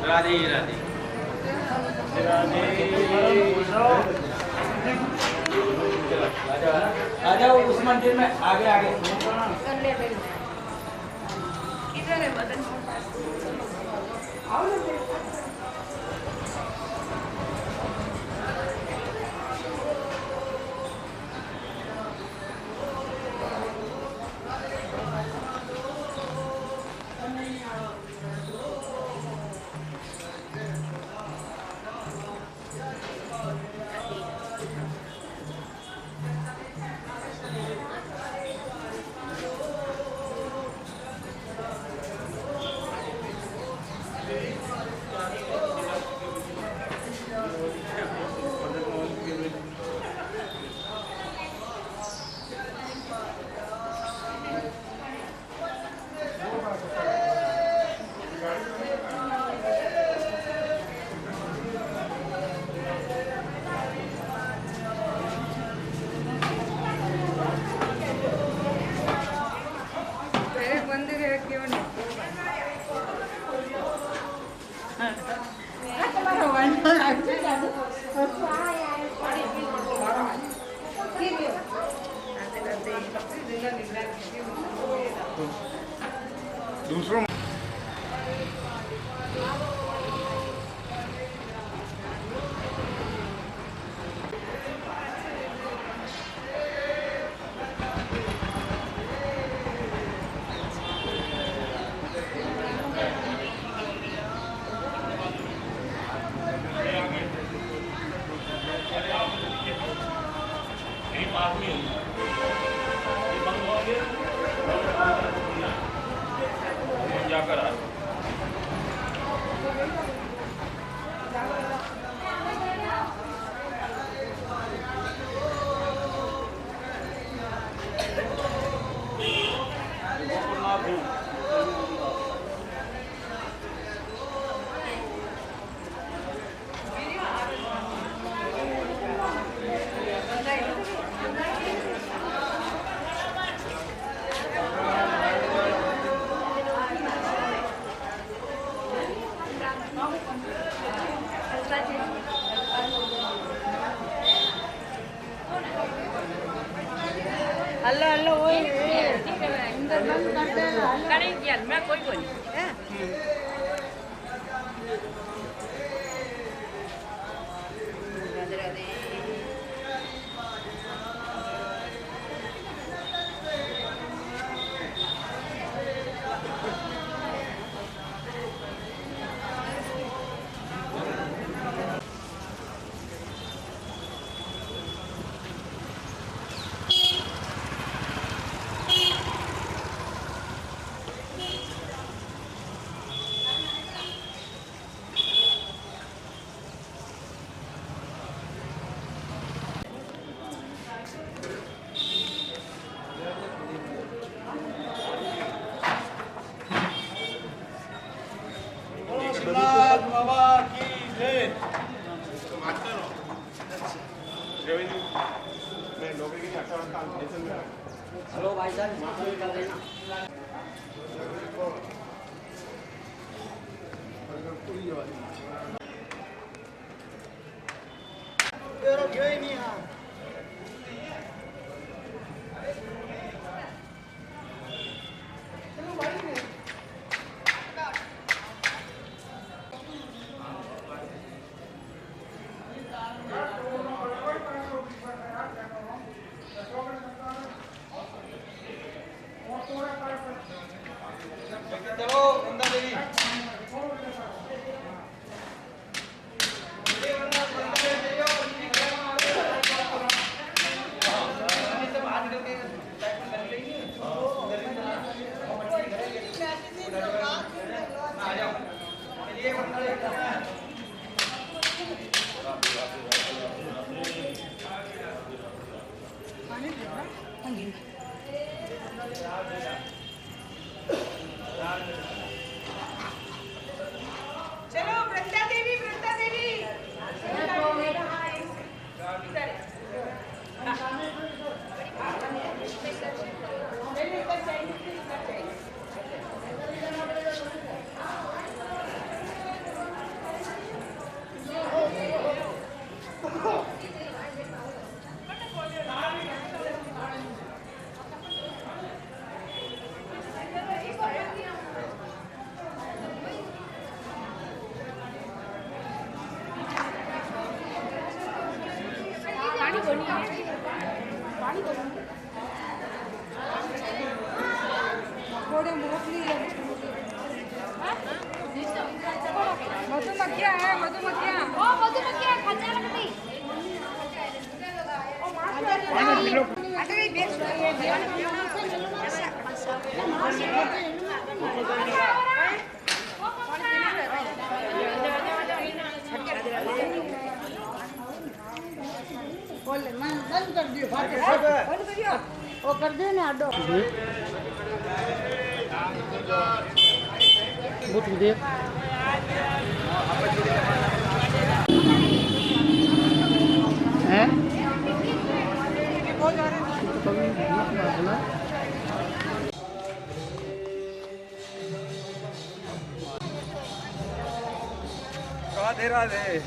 राधे राधे। आ जाओ उस मंदिर में आगे आगे। किधर है बदन? दूसरों जाकर आ हेलो हेलो वही करें क्या मैं कोई कोई हेलो भाई साहब कर देना। चलो वृंदा देवी मधुमक्खियाँ है मधुमक्खियाँ खजा लगती बंद कर दियो वो कर दे ना अड्डो बुट दे हैं राधे राधे।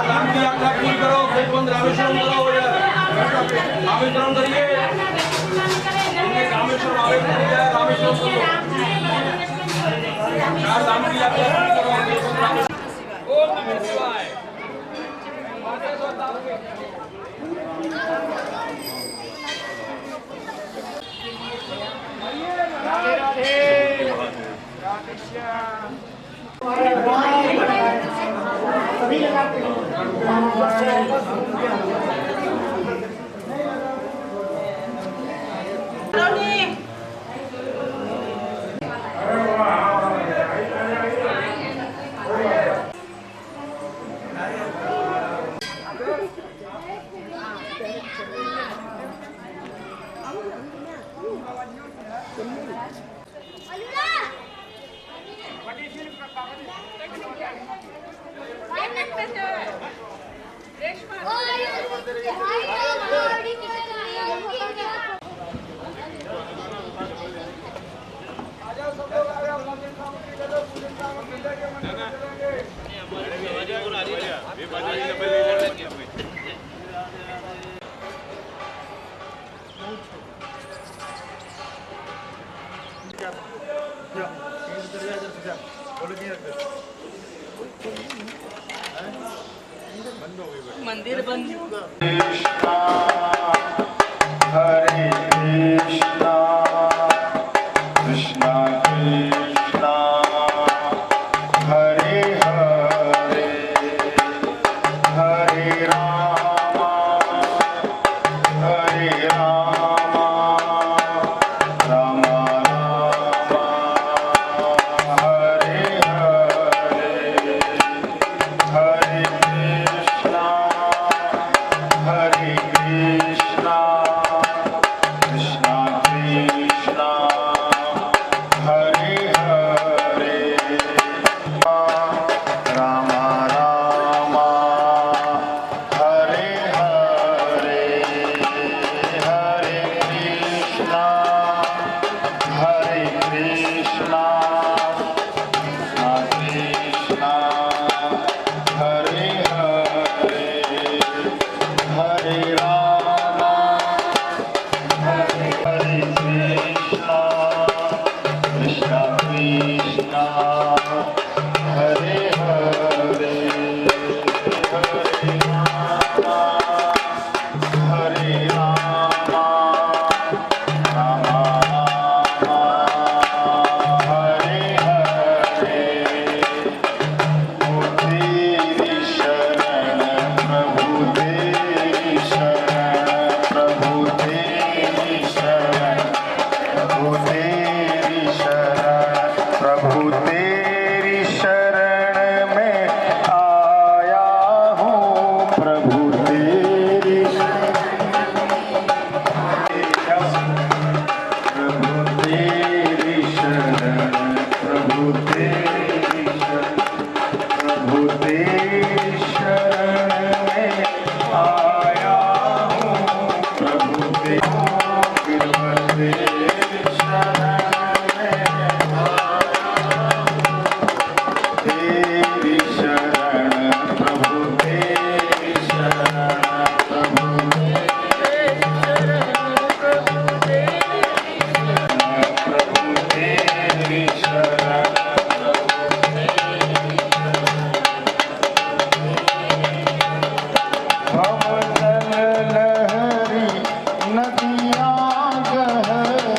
राम की यात्रा पूरी करो, फिर बंद रामेश्वरम करो यार, रामेश्वरम करिए, रामेश्वरम रामेश्वरम करो, चार धाम की यात्रा पूरी करो। ओम नमः शिवाय। मंदिर बंद। कृष्णा हरे कृष्णा कृष्णा कृष्णा हरे हरे हरे राम राम राम हरे हरे हरे कृष्णा कृष्णा कृष्णा हरे हरे राम राम हरे हरे हरे कृष्णा कृष्णा कृष्णा हरे हरे हरे राम हरे कृष्णा कृष्णा कृष्णा हरे हरे हरे राम हरे राम राम राम हरे हरे तेरी शरण प्रभु तेरी शरण प्रभु तेरी शरण प्रभु तेरी शरण प्रभु तेरी शरण में आया हूँ प्रभु तेरी प्रभु तेरी शरण प्रभु तेरी शरण प्रभु तेरी शरण में आया हूँ प्रभु तेरी शरण में तेरी शरण प्रभु तेरी शरण प्रभु प्रभु तेरी शरण भवजल लहरी नदियाँ गहरी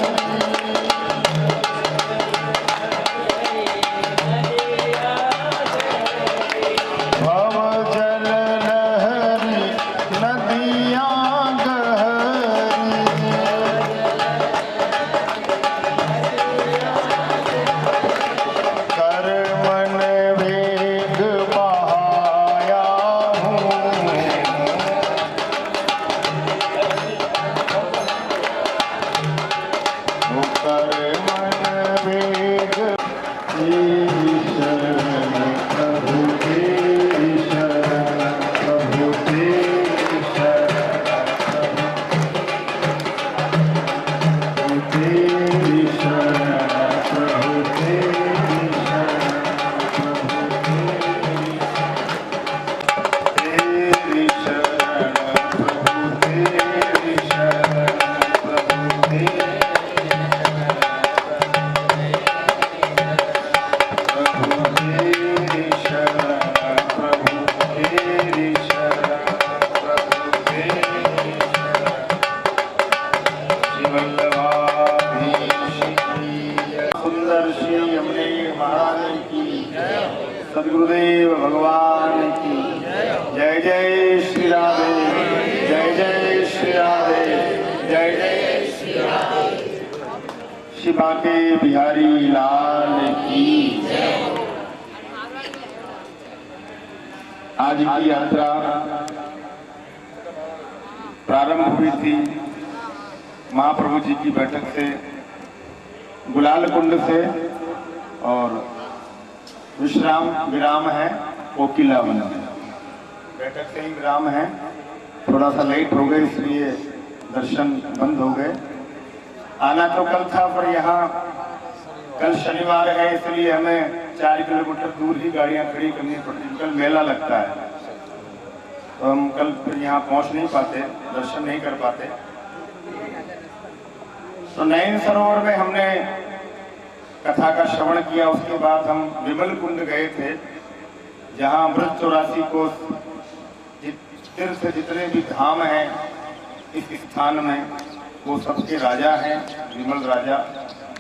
सदगुरुदेव भगवान की जय। जय श्री राधे, जय जय श्री राधे, जय जय श्री राधे। श्री बांके बिहारी लाल की जय। आज की यात्रा प्रारंभ हुई थी महाप्रभु जी की बैठक से, गुलाल कुंड से, और विराम है कोकिला वन में। बैठक से ही विराम है, थोड़ा सा लेट हो गए इसलिए दर्शन बंद हो गए। आना तो कल था पर यहाँ कल शनिवार है इसलिए हमें 4 किलोमीटर दूर ही गाड़ियाँ खड़ी करनी पड़ती। कल मेला लगता है तो हम कल फिर यहाँ पहुँच नहीं पाते, दर्शन नहीं कर पाते। तो नयन सरोवर में हमने कथा का श्रवण किया। उसके बाद हम विमल कुंड गए थे, जहाँ अमृत 84 कोस तीर्थ जितने भी धाम हैं इस स्थान में वो सबके राजा हैं, विमल राजा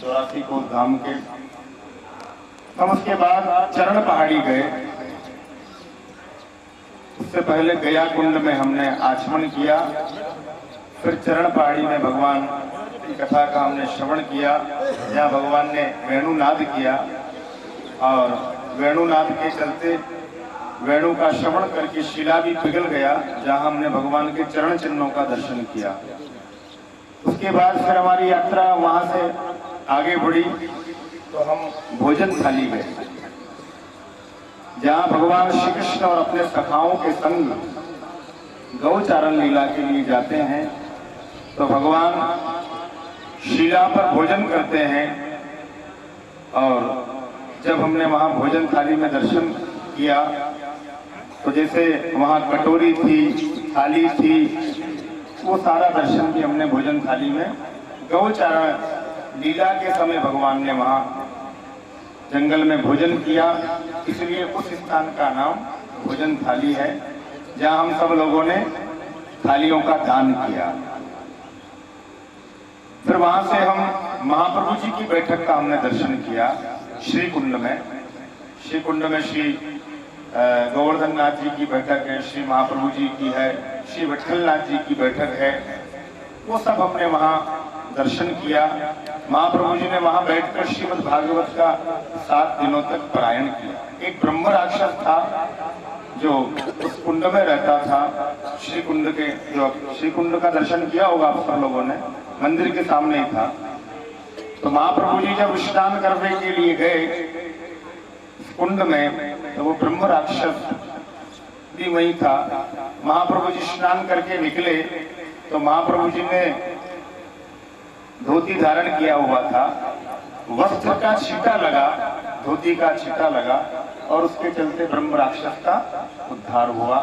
84 कोस धाम के। हम उसके बाद चरण पहाड़ी गए। उससे पहले गया कुंड में हमने आचमन किया, फिर चरण पहाड़ी में भगवान की कथा का हमने श्रवण किया, जहाँ भगवान ने वेणुनाद किया। और वेणुनाद के चलते वेणु का श्रवण करके शिला भी पिघल गया, जहाँ हमने भगवान के चरण चिन्हों का दर्शन किया। उसके बाद फिर हमारी यात्रा वहाँ से आगे बढ़ी तो हम भोजन थाली गए, जहाँ भगवान श्री कृष्ण और अपने सखाओं के संग गौचारण लीला के लिए जाते हैं। तो भगवान शिला पर भोजन करते हैं, और जब हमने वहाँ भोजन थाली में दर्शन किया तो जैसे वहाँ कटोरी थी, थाली थी, वो सारा दर्शन भी हमने भोजन थाली में गौचारण लीला के समय भगवान ने वहाँ जंगल में भोजन किया, इसलिए उस स्थान का नाम भोजन थाली है, जहाँ हम सब लोगों ने थालियों का दान किया। फिर वहां से हम महाप्रभु जी की बैठक का हमने दर्शन किया श्री कुंड में। श्री कुंड में श्री गोवर्धन नाथ जी की बैठक है, श्री महाप्रभु जी की है, श्री विठलनाथ जी की बैठक है, वो सब हमने वहाँ दर्शन किया। महाप्रभु जी ने वहाँ बैठकर श्रीमद् भागवत का 7 दिनों तक पारायण किया। एक ब्रह्म राक्षस था जो उस कुंड में रहता था। श्री कुंड का दर्शन किया होगा आप सब लोगों ने, मंदिर के सामने ही था। तो महाप्रभु जी जब स्नान करने के लिए गए कुंड में, तो वो ब्रह्म राक्षस भी वही था। महाप्रभु जी स्नान करके निकले तो महाप्रभु जी ने धोती धारण किया हुआ था, वस्त्र का छींटा लगा, धोती का छींटा लगा, और उसके चलते ब्रह्म राक्षस का उद्धार हुआ।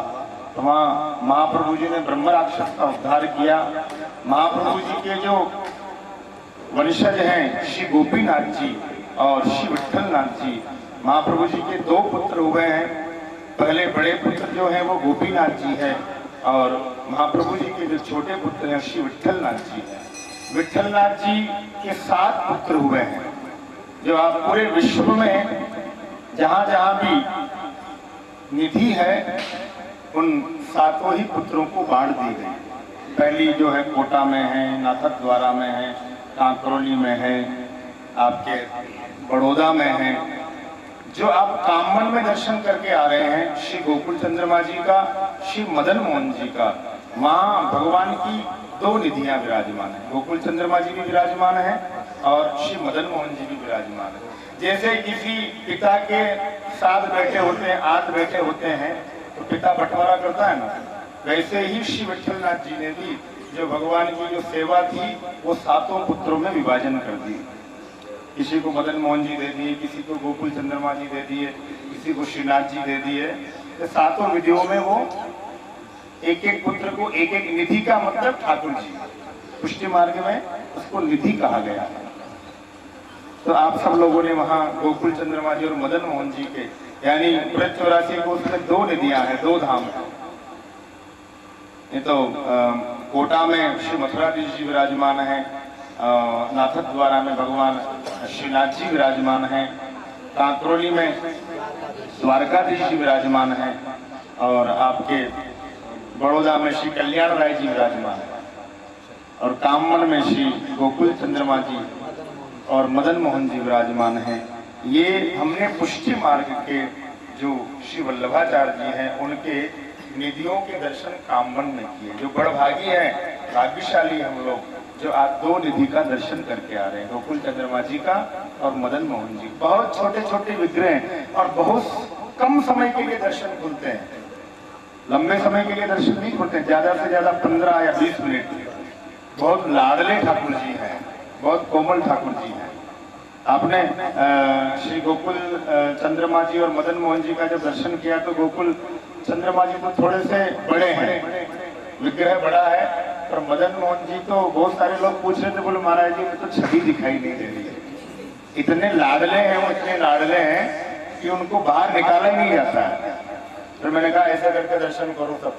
तो वहाँ महाप्रभु जी ने ब्रह्म राक्षस का उद्धार किया। महाप्रभु जी के जो वंशज हैं श्री गोपीनाथ जी और श्री विठलनाथ जी, महाप्रभु जी के 2 पुत्र हुए हैं। पहले बड़े पुत्र जो हैं वो गोपीनाथ जी हैं, और महाप्रभु जी के जो छोटे पुत्र हैं श्री विठलनाथ जी हैं। विठलनाथ जी के 7 पुत्र हुए हैं, जो आप पूरे विश्व में जहाँ जहाँ भी निधि है उन 7 ही पुत्रों को बांट दी गई। पहली जो है कोटा में है, नाथद्वारा में है, कांकरोली में है, आपके बड़ौदा में है। जो आप कामन में दर्शन करके आ रहे हैं श्री गोकुल चंद्रमा जी का, श्री मदन मोहन जी का, वहाँ भगवान की 2 निधियां विराजमान है। गोकुल चंद्रमा जी भी विराजमान है और श्री मदन मोहन जी भी विराजमान है। जैसे किसी पिता के साथ बैठे होते हैं, आठ बैठे होते हैं, तो पिता बंटवारा करता है ना, वैसे ही श्री विठलनाथ जी ने भी जो भगवान की जो सेवा थी वो 7 पुत्रों में विभाजन कर दी। किसी को मदन मोहन जी दे दिए, किसी को गोकुल चंद्रमा जी दे दिए, किसी को श्रीनाथ जी दे दिए। तो 7 विधियों में वो एक एक पुत्र को एक एक निधि का मतलब ठाकुर जी, पुष्टि मार्ग में उसको निधि कहा गया है। तो आप सब लोगों ने वहाँ गोकुल चंद्रमा जी और मदन मोहन जी के, यानी व्रत 84 को उसमें 2 निधियां हैं, 2 धाम है। ये तो कोटा में श्री मथुराधीश जी विराजमान है, नाथद्वारा में भगवान श्रीनाथ जी विराजमान हैं, कांकरोली में द्वारकाधीश जी विराजमान हैं और आपके बड़ौदा में श्री कल्याण राय जी विराजमान है और कामन में श्री गोकुल चंद्रमा जी और मदन मोहन जी विराजमान हैं। ये हमने पुष्टि मार्ग के जो श्री वल्लभाचार्य जी हैं उनके निधियों के दर्शन कामन में किए। जो बड़भागी हैं, भाग्यशाली हम लोग जो आज 2 निधि का दर्शन करके आ रहे हैं, गोकुल चंद्रमा जी का और मदन मोहन जी। बहुत छोटे छोटे विग्रह हैं और बहुत कम समय के लिए दर्शन खुलते हैं, लंबे समय के लिए दर्शन नहीं खुलते, ज्यादा से ज्यादा 15 या 20 मिनट। बहुत लाडले ठाकुर जी हैं, बहुत कोमल ठाकुर जी हैं। आपने श्री गोकुल चंद्रमा जी और मदन मोहन जी का जब दर्शन किया तो गोकुल चंद्रमा जी तो थोड़े से बड़े हैं, विग्रह बड़ा है, पर मदन मोहन जी तो बहुत सारे लोग पूछ रहे थे, बोले महाराज जी में तो छवि दिखाई नहीं दे रही है। इतने लाडले हैं वो, इतने लाडले हैं कि उनको बाहर निकाला ही नहीं जाता है। तो मैंने कहा ऐसा करके दर्शन करो सब।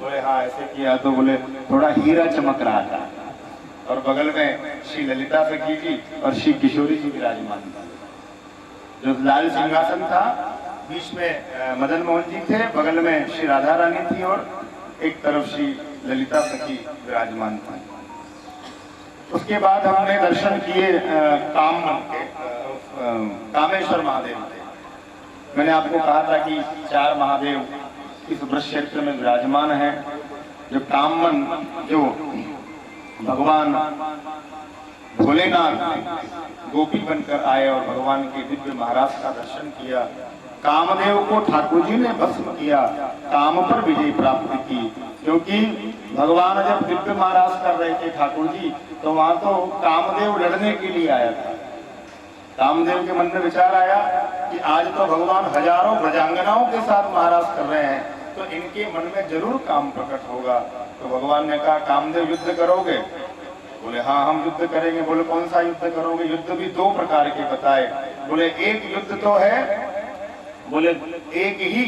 बोले हाँ ऐसे किया तो बोले थोड़ा हीरा चमक रहा था। और बगल में श्री ललिता सखी जी और श्री किशोरी जी विराजमान था। जो लाल सिंहासन था, बीच में मदन मोहन जी थे, बगल में श्री राधा रानी थी और एक तरफ श्री ललिता सखी विराजमान था। उसके बाद हमने दर्शन किए कामेश्वर महादेव के। मैंने आपको कहा था कि 4 महादेव इस वृक्ष क्षेत्र में विराजमान हैं। जो कामन, जो भगवान भोलेनाथ गोपी बनकर आए और भगवान के दिव्य महाराज का दर्शन किया। कामदेव को ठाकुर जी ने भस्म किया, काम पर विजय प्राप्त की। क्योंकि भगवान जब दिव्य महाराज कर रहे थे ठाकुर जी, तो वहां तो कामदेव लड़ने के लिए आया था। कामदेव के मन में विचार आया कि आज तो भगवान हजारों ब्रजांगनाओं के साथ महाराज कर रहे हैं, तो इनके मन में जरूर काम प्रकट होगा। तो भगवान ने कहा कामदेव युद्ध करोगे? बोले हाँ हम युद्ध करेंगे। बोले कौन सा युद्ध करोगे? युद्ध भी 2 प्रकार के बताए। बोले एक युद्ध तो है, बोले एक ही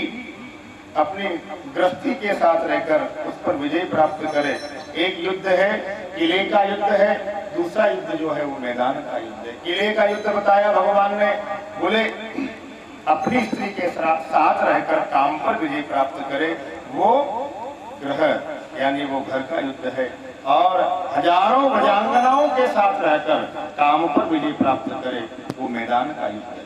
अपनी गृहस्थी के साथ रहकर उस पर विजय प्राप्त करे। एक युद्ध है किले का युद्ध है, दूसरा युद्ध जो है वो मैदान का युद्ध है। किले का युद्ध बताया भगवान ने, बोले अपनी स्त्री के साथ रहकर काम पर विजय प्राप्त करे, वो ग्रह यानी वो घर का युद्ध है। और हजारों ब्रजांगनाओं के साथ रहकर काम पर विजय प्राप्त करे, वो मैदान का युद्ध है।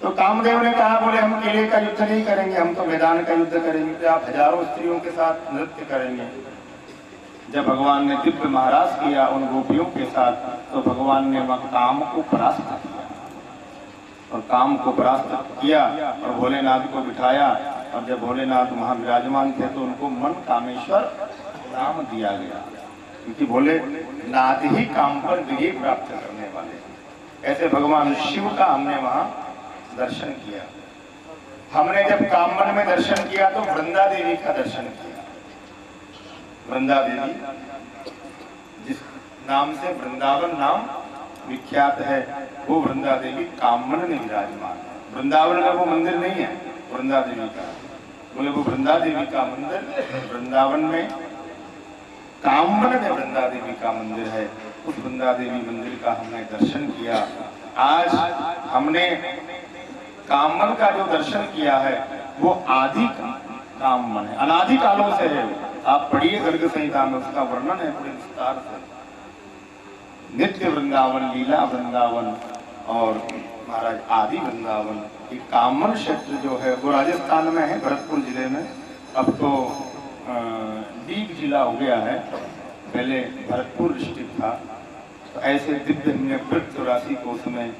तो कामदेव ने कहा बोले हम किले का युद्ध नहीं करेंगे, हम तो मैदान का युद्ध करेंगे। तो आप हजारों स्त्रियों के साथ नृत्य करेंगे। जब भगवान ने दिव्य महाराज किया उन गोपियों के साथ, तो भगवान ने वह काम को परास्त किया और काम को परास्त किया और भोलेनाथ को बिठाया। और जब भोलेनाथ वहां विराजमान थे तो उनको मन कामेश्वर नाम दिया गया, क्योंकि भोलेनाथ ही काम पर विजय प्राप्त करने वाले। ऐसे भगवान शिव का हमने वहां दर्शन किया। हमने जब कामन में दर्शन किया तो वृंदा देवी का दर्शन किया। वृंदा देवी जिस नाम से वृंदावन नाम विख्यात है, वो वृंदा देवी कामन में विराजमान है। वृंदावन का वो मंदिर नहीं है, वृंदा देवी का। बोले वो वृंदा देवी का मंदिर वृंदावन में, कामन में वृंदा देवी का मंदिर है। उस वृंदा देवी मंदिर का हमने दर्शन किया। आज हमने कामन का जो दर्शन किया है वो आदि कामन है, अनादि कालों से है। आप पढ़िए गर्ग संहिता में उसका वर्णन है बड़े विस्तार से। नित्य वृंदावन, लीला वृंदावन और महाराज आदि वृंदावन। ये कामन क्षेत्र जो है वो राजस्थान में है, भरतपुर जिले में। अब तो दीप जिला हो गया है, पहले भरतपुर डिस्ट्रिक्ट था। तो ऐसे दिव्य हमने वृत्त राशि को उसमें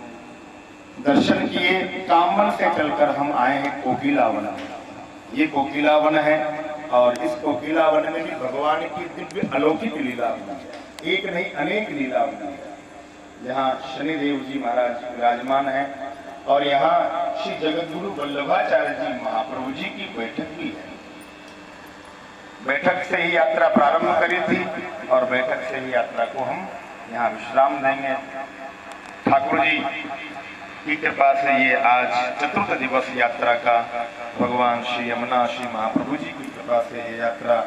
दर्शन किए। कामन से चलकर हम आए हैं कोकिला वन। ये कोकिला वन है और इस कोकिला वन में भी भगवान की दिव्य अलौकिक लीला हुई है। एक नहीं अनेक लीला हुई है। यहाँ शनिदेव जी महाराज विराजमान है और यहाँ श्री जगतगुरु वल्लभाचार्य जी महाप्रभु जी की बैठक भी है। बैठक से ही यात्रा प्रारंभ करी थी और बैठक से ही यात्रा को हम यहाँ विश्राम देंगे। ठाकुर जी की कृपा से ये आज चतुर्थ दिवस यात्रा का भगवान श्री यमुना श्री महाप्रभु जी की कृपा से ये यात्रा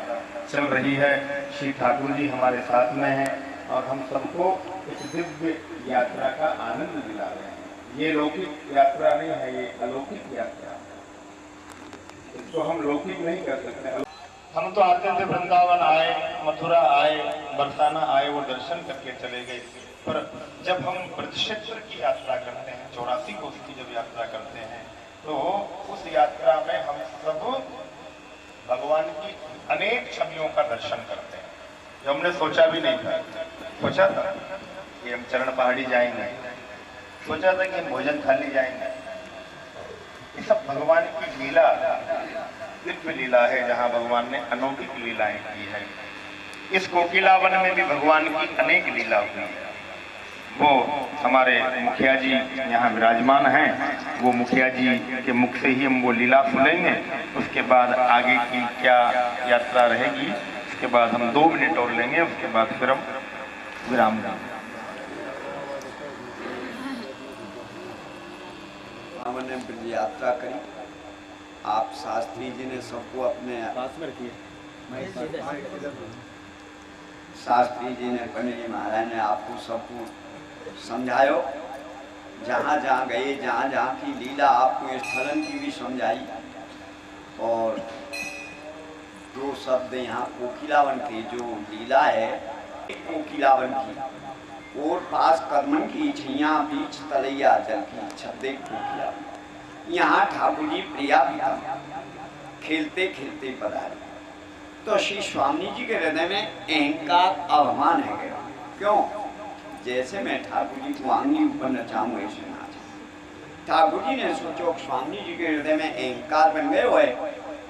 चल रही है। श्री ठाकुर जी हमारे साथ में हैं और हम सबको इस दिव्य यात्रा का आनंद दिला रहे हैं। ये लौकिक यात्रा नहीं है, ये अलौकिक यात्रा है। इसको हम लौकिक नहीं कर सकते। हम तो आते थे, वृंदावन आए, मथुरा आए, बरसाना आए, वो दर्शन करके चले गए। पर जब हम ब्रज क्षेत्र की यात्रा करते हैं, 84 कोस की जब यात्रा करते हैं, तो उस यात्रा में हम सब भगवान की अनेक छवियों का दर्शन करते हैं जो हमने सोचा भी नहीं था। सोचा था कि हम चरण पहाड़ी जाएंगे, सोचा था कि हम भोजन थाली जाएंगे। ये सब भगवान की लीला, दिव्य लीला है, जहाँ भगवान ने अलौकिक लीलाएं की है। इस कोकिलावन में भी भगवान की अनेक लीला हुई है। वो हमारे मुखिया जी यहाँ विराजमान हैं, वो मुखिया जी के मुख से ही हम वो लीला सुनेंगे। उसके बाद आगे की क्या यात्रा रहेगी, उसके बाद हम 2 मिनट और लेंगे, उसके बाद फिर हम विराम देंगे। हमने ब्रज यात्रा करी। आप शास्त्री जी ने सबको अपने शास्त्री जी ने, पंडित जी महाराज ने आपको सबको समझायो। जहाँ जहाँ गए, जहाँ जहाँ की लीला आपको स्थलन की भी समझाई। और 2 शब्द यहाँ कोकिलावन की जो लीला है, कोकिलावन की और पास कर्मन की छैया बीच तलैया जल की छब्दे कोकिलावन। यहाँ ठाकुर जी प्रिया पिता खेलते खेलते पधारे। तो श्री स्वामी जी के हृदय में अहंकार अभिमान है गया। क्यों? जैसे मैं ठाकुर जी को आंगली ऊपर नचाऊं वैसे नाच। ठाकुर जी ने सोचो स्वामी जी के हृदय में अहंकार बन गए हुए,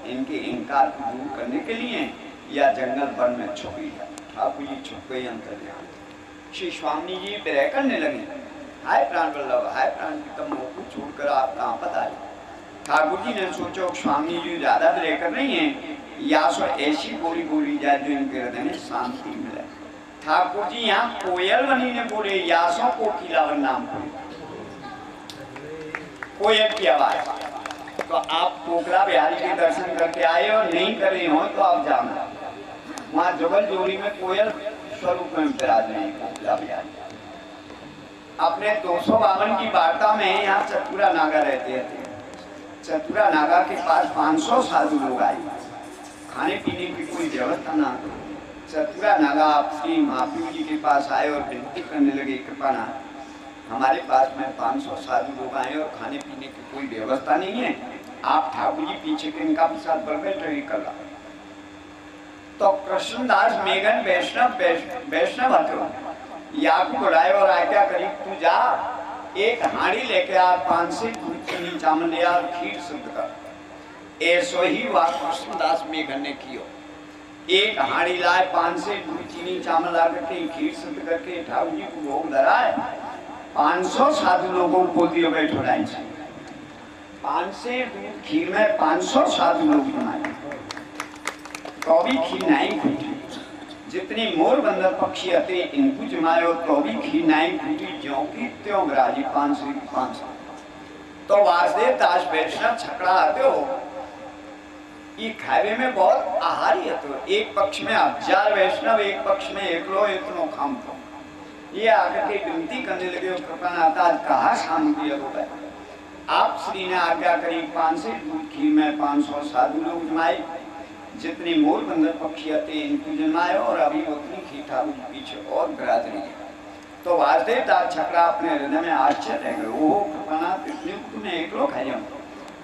इनके अहंकार को दूर करने के लिए या जंगल वन में छुप गया। ठाकुर जी छुप गए अंतर्यामी। श्री स्वामी जी विरह करने लगे, हाय प्राण वल्लभ, हाय प्राण प्रीतम, मोह को छोड़कर आप कहाँ पधारे। ठाकुर जी ने सोचो स्वामी जी ज्यादा विरह कर रही हैं, या सो ऐसी बोली बोली जाए जो इनके हृदय में शांति मिले। ठाकुर जी यहाँ कोयल बनी ने बोले, यासों कोकिलावन नाम कोयल की आवाज। तो आप पोखरा बिहारी के दर्शन करके आए और नहीं करे हो तो आप जानना, वहाँ जुगल जोड़ी में कोयल स्वरूप में विराज रहे हैं पोखरा बिहारी। अपने 252 की वार्ता में यहाँ चतुरा नागा रहते थे। चतुरा नागा के पास 500 साधु लोग आए, खाने पीने की कोई व्यवस्था ना। चतुरा नागा आप श्री महाप्रभु जी के पास आए और विनती करने लगे, कृपाना हमारे पास में 500 साधु लोग आए और खाने पीने की कोई व्यवस्था नहीं है, आप ठाकुर जी पीछे के इनका भी साथ बलबेट रही कर रहा। तो कृष्णदास मेघन वैष्णव याकूब राय और आज्ञा करी, तू जा एक हांडी लेके आ, 5 से चीनी चावल ले आ, खीर शुद्ध कर। ऐसो ही बात कृष्णदास मेघन ने कियो। एक हांडी लाए, 5 से चीनी चावल ला करके खीर शुद्ध करके ठाकुर जी को भोग धराए। 500 साधु लोगों को दियो बैठो राय से 5 से खीर में 500 साधु लोग बनाए, तो भी खीर नहीं फूटी। जितनी मोर बंदर पक्षी आते इनको जमायो तो भी खीर नहीं फूटी, ज्यों की त्यों विराजी 500। तो वासुदेव दास वैष्णव छकड़ा आते हो, ये खावे में बहुत आहारी है। तो एक पक्ष में 1000 वैष्णव, एक पक्ष में एकलो इतनो खाम। तो ये आकर के विनती करने लगे, कृपानाथ कहा शाम दिया हो गए। आप श्री ने आज्ञा करी, 5 से खीर में 500 साधु लोग जमाए, जितनी मोर बंदर पक्षी आते इनको जमाए, और अभी उतनी खीर ठाकुर पीछे और विराज रही है। तो वासुदेव दास छकड़ा अपने हृदय में आश्चर्य है, वो कृपानाथ इतने तुमने एकलो खाया,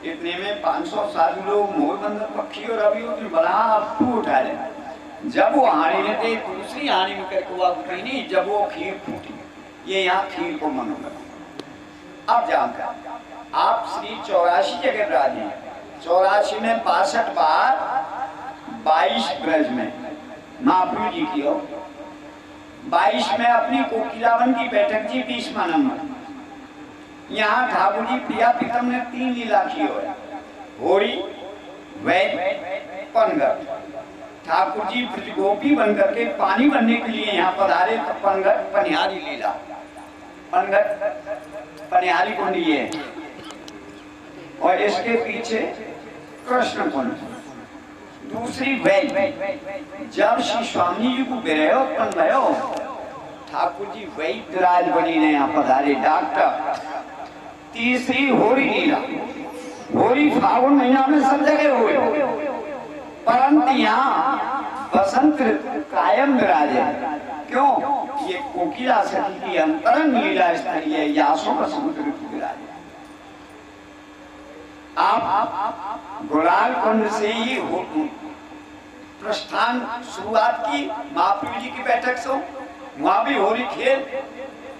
इतने में 500 साधु लोग मोर बंदर पक्षी और अभी उतनी बड़ा फूट उठा रहे। जब वो हाड़ी में थे, दूसरी हाड़ी में करके वो उठी नहीं, जब वो खीर फूटी, ये यहाँ खीर को मनोगा। अब जानकर आप श्री 84 जगह राजी, 84 में 62 बार 22 ब्रज में महाप्रभु जी की हो, 22 में अपनी कोकिलावन की बैठक जी 20वां नंबर। यहाँ ठाकुर जी प्रिया प्रीतम ने 3 लीला की हो, होरी वैद पनघट। ठाकुर जी ब्रज गोपी बन करके पानी भरने के लिए यहाँ पधारे, तो पनघट पनिहारी लीला, पनघट पनिहारी कुंड है, और इसके पीछे कृष्ण कुंड। दूसरी वैद, जब श्री स्वामी जी को विरह उत्पन्न भयो, ठाकुर जी वैद राज बनी ने यहाँ पधारे, डॉक्टर तीसरी होली लीला। होली फागुन महीना में सब जगह हुई, परंतु यहाँ बसंत कायम विराजे। क्यों? ये कोकिला सखी की अंतरंग लीला स्थली है, यासों बसंत ऋतु विराजे। आप गुलाल कुंड से ही प्रस्थान शुरुआत की महाप्रभु जी की बैठक से, वहां भी होली खेल,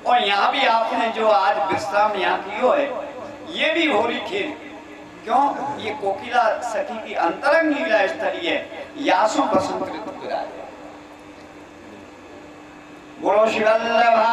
और यहाँ भी आपने जो आज विश्राम यहाँ की है, ये भी होली खेल। क्यों? ये कोकिला सखी की अंतरंग लीला स्थली है, यासों बसंत ऋतु विराजे। बोलो श्री वल्लभा